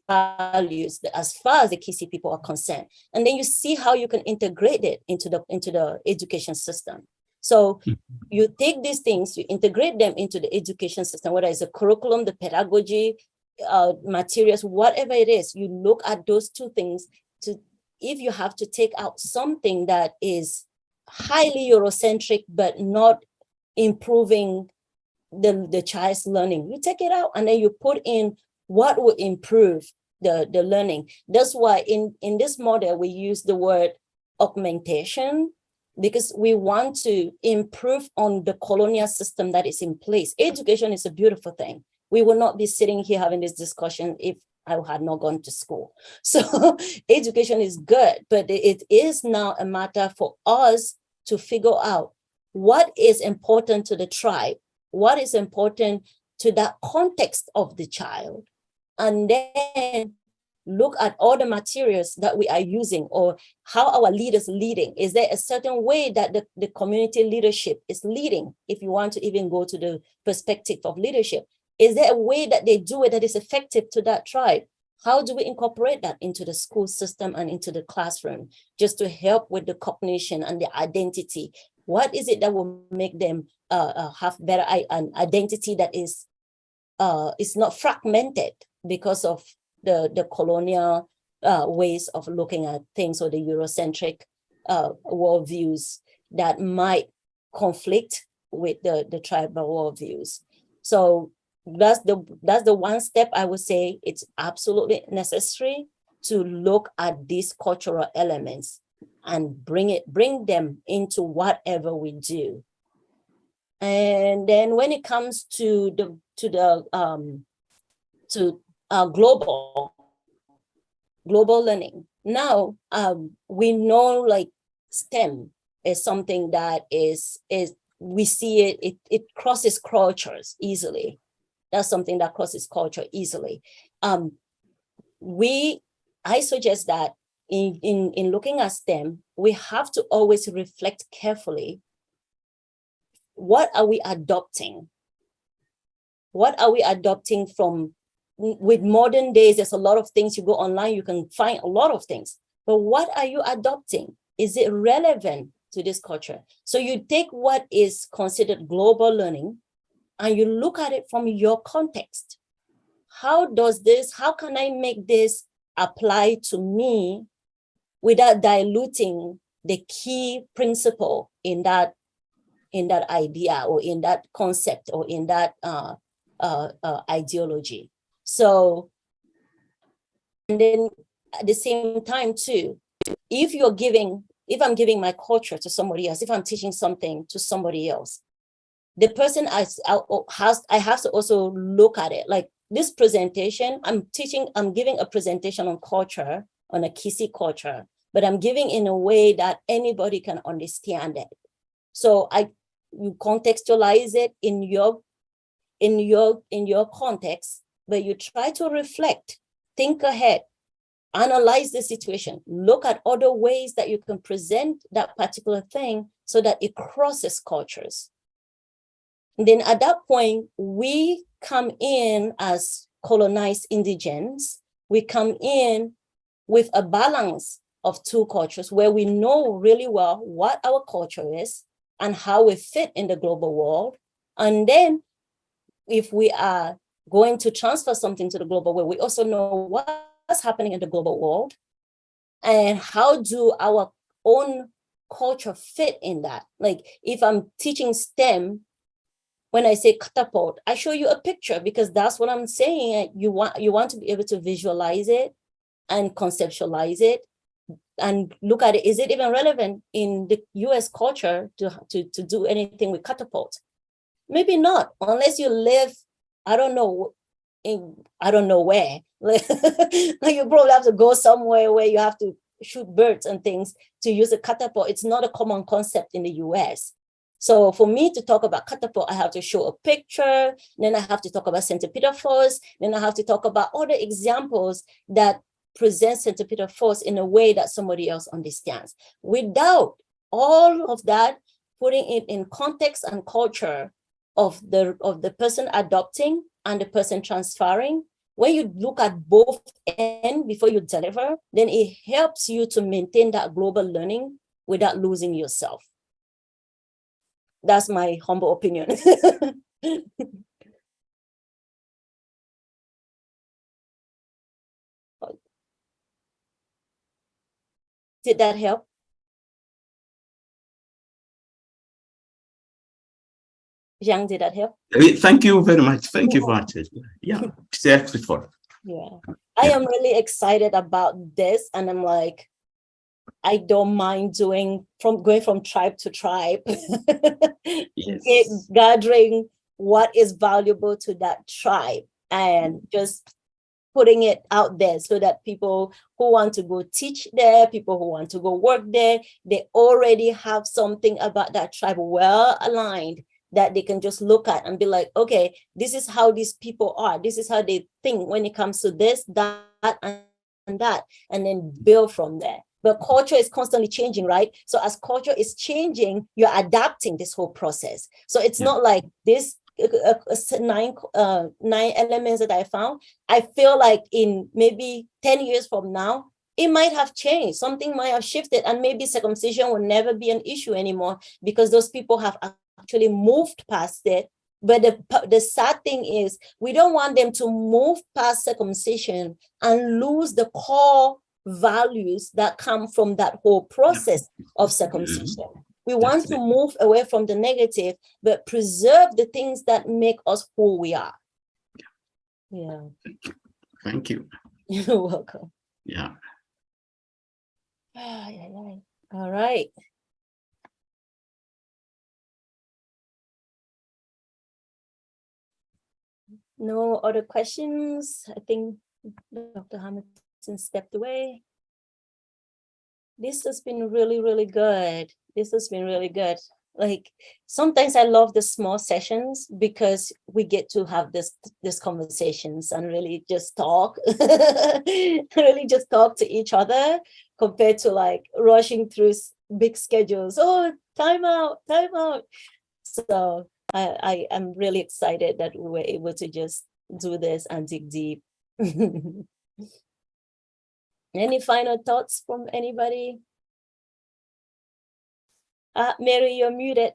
values as far as the Kisi people are concerned. And then you see how you can integrate it into the education system. So you take these things, you integrate them into the education system, whether it's a curriculum, the pedagogy, materials, whatever it is, you look at those two things to, if you have to take out something that is highly Eurocentric, but not improving the child's learning, you take it out and then you put in what will improve the learning. That's why in this model, we use the word augmentation, because we want to improve on the colonial system that is in place. Education is a beautiful thing. We will not be sitting here having this discussion if I had not gone to school. So education is good, but it is now a matter for us to figure out what is important to the tribe, what is important to that context of the child, and then look at all the materials that we are using or how our leaders leading. Is there a certain way that the community leadership is leading? If you want to even go to the perspective of leadership, is there a way that they do it that is effective to that tribe? How do we incorporate that into the school system and into the classroom, just to help with the cognition and the identity? What is it that will make them have better an identity that is not fragmented because of the colonial ways of looking at things, or the Eurocentric worldviews that might conflict with the tribal worldviews? So that's the one step I would say it's absolutely necessary to look at these cultural elements and bring them into whatever we do. And then when it comes to global learning, now we know like STEM is something that is we see it crosses cultures easily. That's something that crosses culture easily. I suggest that in looking at STEM, we have to always reflect carefully. What are we adopting? What are we adopting from? With modern days, there's a lot of things. You go online, you can find a lot of things. But what are you adopting? Is it relevant to this culture? So you take what is considered global learning and you look at it from your context. How can I make this apply to me without diluting the key principle in that idea or in that concept or in that ideology? So, and then at the same time too, if I'm giving my culture to somebody else, if I'm teaching something to somebody else, the person I have to also look at it. Like this presentation, I'm giving a presentation on culture, on a Kisi culture, but I'm giving in a way that anybody can understand it. So you contextualize it in your context, but you try to reflect, think ahead, analyze the situation, look at other ways that you can present that particular thing so that it crosses cultures. And then at that point, we come in as colonized indigents. We come in with a balance of two cultures where we know really well what our culture is and how we fit in the global world. And then if we are going to transfer something to the global world, we also know what's happening in the global world and how do our own culture fit in that. Like if I'm teaching STEM, when I say catapult, I show you a picture because that's what I'm saying. You want to be able to visualize it and conceptualize it and look at it. Is it even relevant in the US culture to do anything with catapult? Maybe not, unless you live, I don't know where. You probably have to go somewhere where you have to shoot birds and things to use a catapult. It's not a common concept in the US. So for me to talk about catapult, I have to show a picture, then I have to talk about centripetal force, then I have to talk about other examples that present centripetal force in a way that somebody else understands. Without all of that, putting it in context and culture of the person adopting and the person transferring, when you look at both ends before you deliver, then it helps you to maintain that global learning without losing yourself. That's my humble opinion. Did that help? Zhang, did that help? Thank you very much. Thank you very much. Yeah, it's helpful. Yeah, I am really excited about this, and I'm like, I don't mind going from tribe to tribe, Yes. gathering what is valuable to that tribe and just putting it out there so that people who want to go teach there, people who want to go work there, they already have something about that tribe well aligned that they can just look at and be like, okay, this is how these people are. This is how they think when it comes to this, that, and that, and then build from there. But culture is constantly changing, right? So as culture is changing, you're adapting this whole process. So it's not like this 9 elements that I found. I feel like in maybe 10 years from now, it might have changed. Something might have shifted, and maybe circumcision will never be an issue anymore because those people have actually moved past it. But the sad thing is, we don't want them to move past circumcision and lose the core values that come from that whole process of circumcision. We want to move away from the negative, but preserve the things that make us who we are. Yeah. Thank you. You're welcome. Yeah. All right. No other questions? I think Dr. Hamilton stepped away. This has been really, really good. This has been really good. Like, sometimes I love the small sessions because we get to have this conversations and really just talk, really just talk to each other compared to like rushing through big schedules. Oh, time out, time out. So I am really excited that we were able to just do this and dig deep. Any final thoughts from anybody? Mary, you're muted.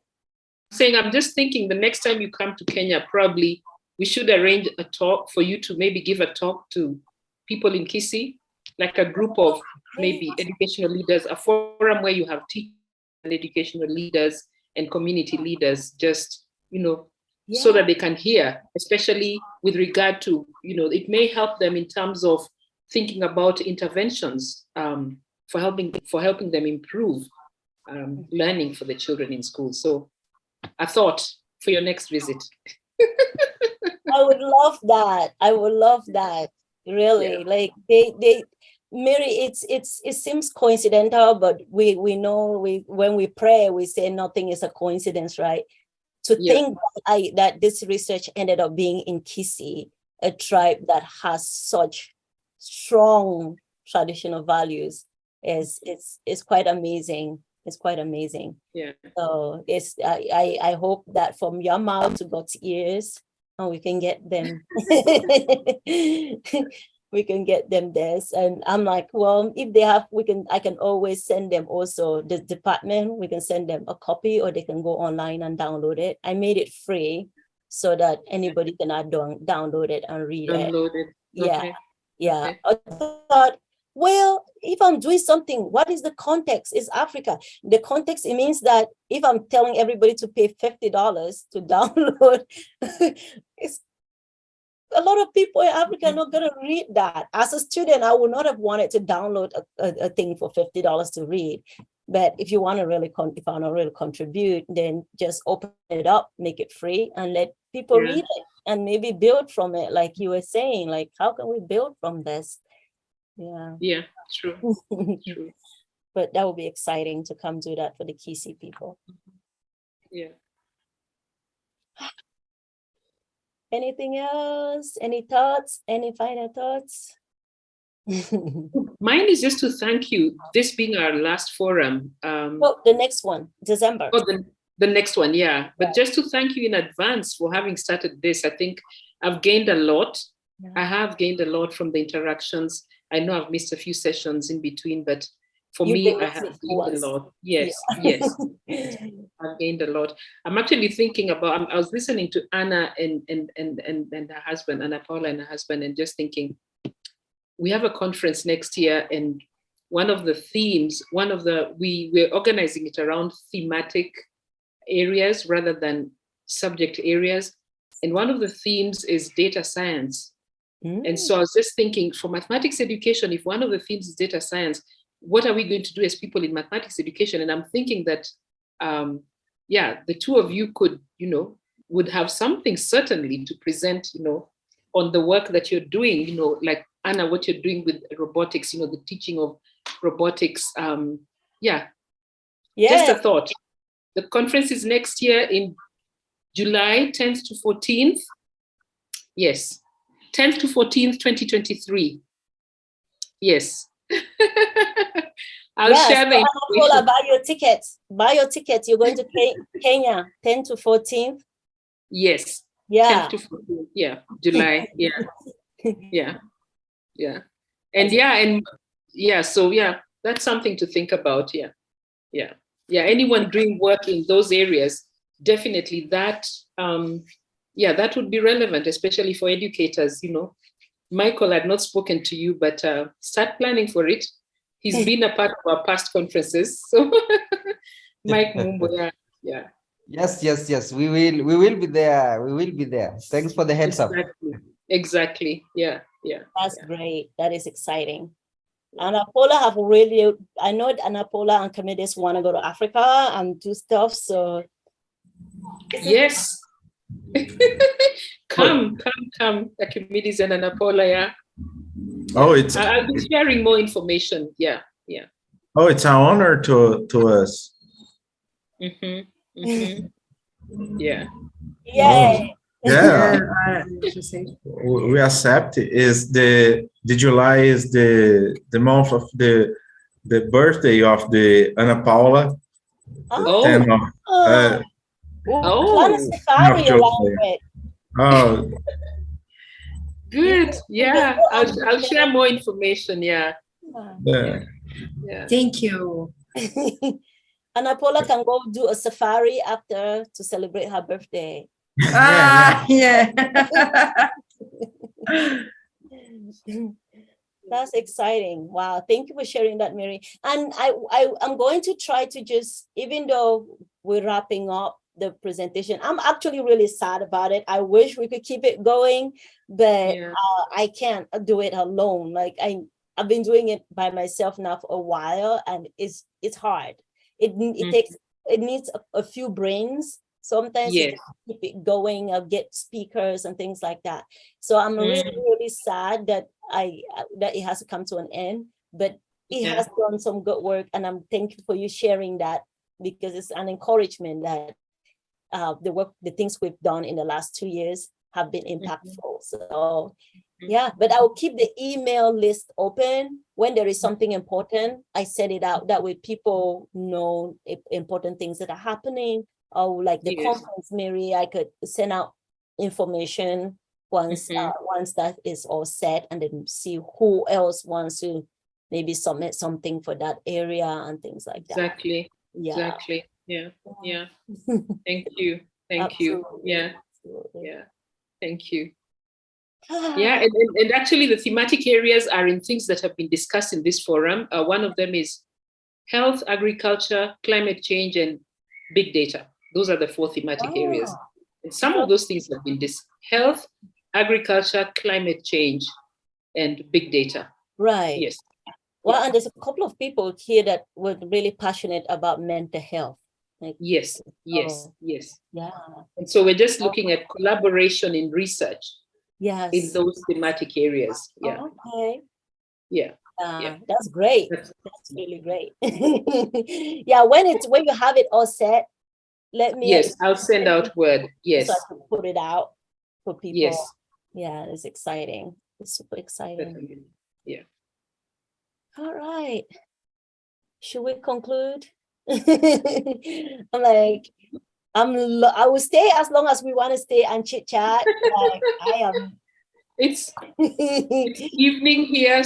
Saying, I'm just thinking the next time you come to Kenya, probably we should arrange a talk for you to maybe give a talk to people in Kisii, like a group of maybe educational leaders, a forum where you have teachers and educational leaders and community leaders, just, so that they can hear, especially with regard to, it may help them in terms of thinking about interventions for helping them improve learning for the children in school. So I thought for your next visit. I would love that. I would love that. Really, like they Mary, it seems coincidental, but we know when we pray, we say nothing is a coincidence, right? To think that this research ended up being in Kisii, a tribe that has such strong traditional values, is quite amazing. It's quite amazing. Yeah. So I hope that from your mouth to God's ears, and we can get them. We can get them this. And I'm like, well, if they have, I can always send them also the department. We can send them a copy, or they can go online and download it. I made it free so that anybody can download it and read it. Download it. Yeah. Okay. Yeah. Okay. I thought Well, if I'm doing something, what is the context? It's Africa. The context, it means that if I'm telling everybody to pay $50 to download, it's a lot of people in Africa are not going to read that. As a student, I would not have wanted to download a thing for $50 to read. But if you want to really, if I want to really contribute, then just open it up, make it free, and let people read it and maybe build from it. Like you were saying, like, how can we build from this? Yeah, true. True. But that would be exciting to come do that for the Kisi people. Yeah. Anything else? Any thoughts? Any final thoughts? Mine is just to thank you, this being our last forum. Oh, the next one, December. Oh, the next one, yeah. But just to thank you in advance for having started this. I think I've gained a lot. Yeah. I have gained a lot from the interactions. I know I've missed a few sessions in between, but for me, I have gained a lot. Yes, yes. I've gained a lot. I'm actually thinking about, I was listening to Anna and her husband, Anna Paula and her husband, and just thinking, we have a conference next year, and one of the themes, we're organizing it around thematic areas rather than subject areas. And one of the themes is data science. And so I was just thinking, for mathematics education, if one of the themes is data science, what are we going to do as people in mathematics education? And I'm thinking that, the two of you could, would have something certainly to present, on the work that you're doing, like Anna, what you're doing with robotics, the teaching of robotics. Just a thought. The conference is next year in July 10th to 14th. Yes, 10th to 14th, 2023. Yes. I'll share the information. Buy your tickets. Buy your tickets. You're going to Kenya, 10 to 14th. Yes. Yeah. 10th to 14th. Yeah. July. Yeah. Yeah. And so that's something to think about. Yeah. Anyone doing work in those areas, definitely that that would be relevant, especially for educators. Michael had not spoken to you, but start planning for it. He's been a part of our past conferences. So Mike Mumbo, yeah. Yes. We will be there. We will be there. Thanks for the heads up. Exactly. Yeah. That's great. That is exciting. Anna Paula have really, I know Anna Paula and Comedies want to go to Africa and do stuff. So yes. Come, Archimedes and Anna Paula, yeah. Oh, I'll be sharing more information. Yeah. Oh, it's an honor to us. Yeah. Yay. Yeah. We accept. Is the July is the month of the birthday of the Anna Paula. Good. Yeah, I'll share more information. Yeah. Thank you. Anna Paula can go do a safari after to celebrate her birthday. Yeah. That's exciting. Wow. Thank you for sharing that, Mary. And I'm going to try to just, even though we're wrapping up the presentation, I'm actually really sad about it. I wish we could keep it going, but I can't do it alone. Like I've been doing it by myself now for a while, and it's hard. It needs a few brains. Sometimes you keep it going, get speakers and things like that. So I'm really sad that that it has to come to an end, but it has done some good work, and I'm thankful for you sharing that, because it's an encouragement that the things we've done in the last 2 years have been impactful. So but I will keep the email list open. When there is something important, I set it out. That way people know important things that are happening. Or like the conference, Mary, I could send out information once that is all set, and then see who else wants to maybe submit something for that area and things like that. Exactly. Yeah. Thank you. Absolutely. Yeah. Thank you. Yeah, and actually the thematic areas are in things that have been discussed in this forum. One of them is health, agriculture, climate change, and big data. Those are the 4 thematic areas. And some of those things have been health, agriculture, climate change, and big data. Right. Yes. Well, and there's a couple of people here that were really passionate about mental health. Like, yes. Yeah. And so we're just looking at collaboration in research. Yes. In those thematic areas. Yeah. Okay. Yeah. That's great. That's really great. Yeah, when you have it all set, let me. Yes, I'll send out word. Yes. So I can put it out for people. Yes. Yeah, it's exciting. It's super exciting. Definitely. Yeah. All right. Should we conclude? I will stay as long as we want to stay and chit chat. Like, I am. It's evening here.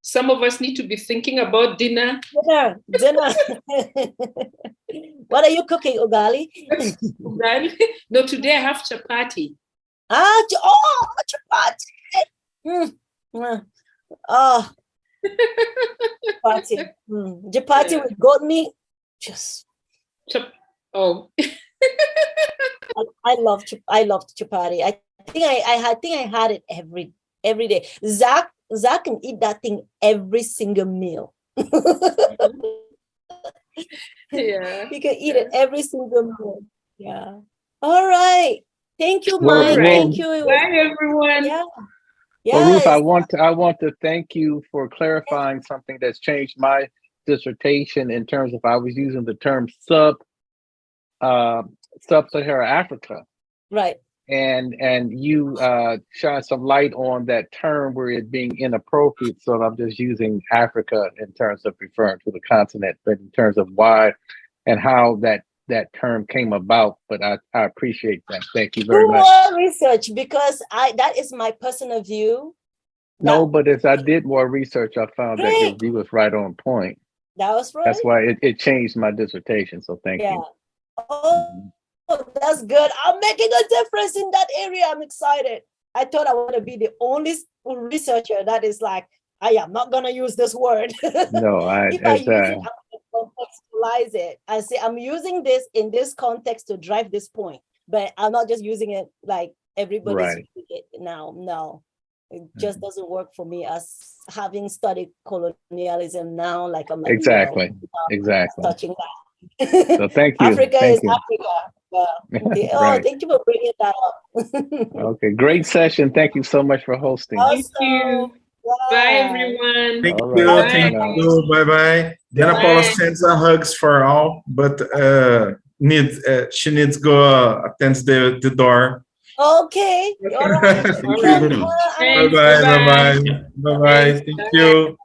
Some of us need to be thinking about dinner. Dinner. What are you cooking, Ugali? No, today I have chapati. Chapati. Oh, chapati. Chapati with goat meat. I love chapati. I think I had it every day. Zach can eat that thing every single meal. Yeah. He can eat it every single meal. Yeah. All right. Thank you, Mike. Thank you. Bye, everyone. Yeah. Well, Ruth, I want to thank you for clarifying something that's changed my dissertation in terms of I was using the term sub-Saharan Africa. Right. And you shine some light on that term where it being inappropriate. So I'm just using Africa in terms of referring to the continent, but in terms of why and how that term came about. But I appreciate that. Thank you very much. More research, because that is my personal view. No, but as I did more research, I found that your view was right on point. That was right. That's why it changed my dissertation. So thank you. Oh, that's good. I'm making a difference in that area. I'm excited. I thought I want to be the only researcher that is like, I am not going to use this word. No, if I use it, I'm going to contextualize it. I say, I'm using this in this context to drive this point, but I'm not just using it like everybody's using it now. No, it just doesn't work for me as having studied colonialism now. Like I'm like, exactly. Touching that. So thank you. Africa is Africa. Right. Thank you for bringing that up. Okay, great session. Thank you so much for hosting. Thank you. Bye, everyone. Thank you. Right. Thank you. Bye-bye. Diana Paula sends hugs for all, but she needs to go attend the door. Okay. All right. Bye-bye. Bye-bye. Bye-bye. Thank you.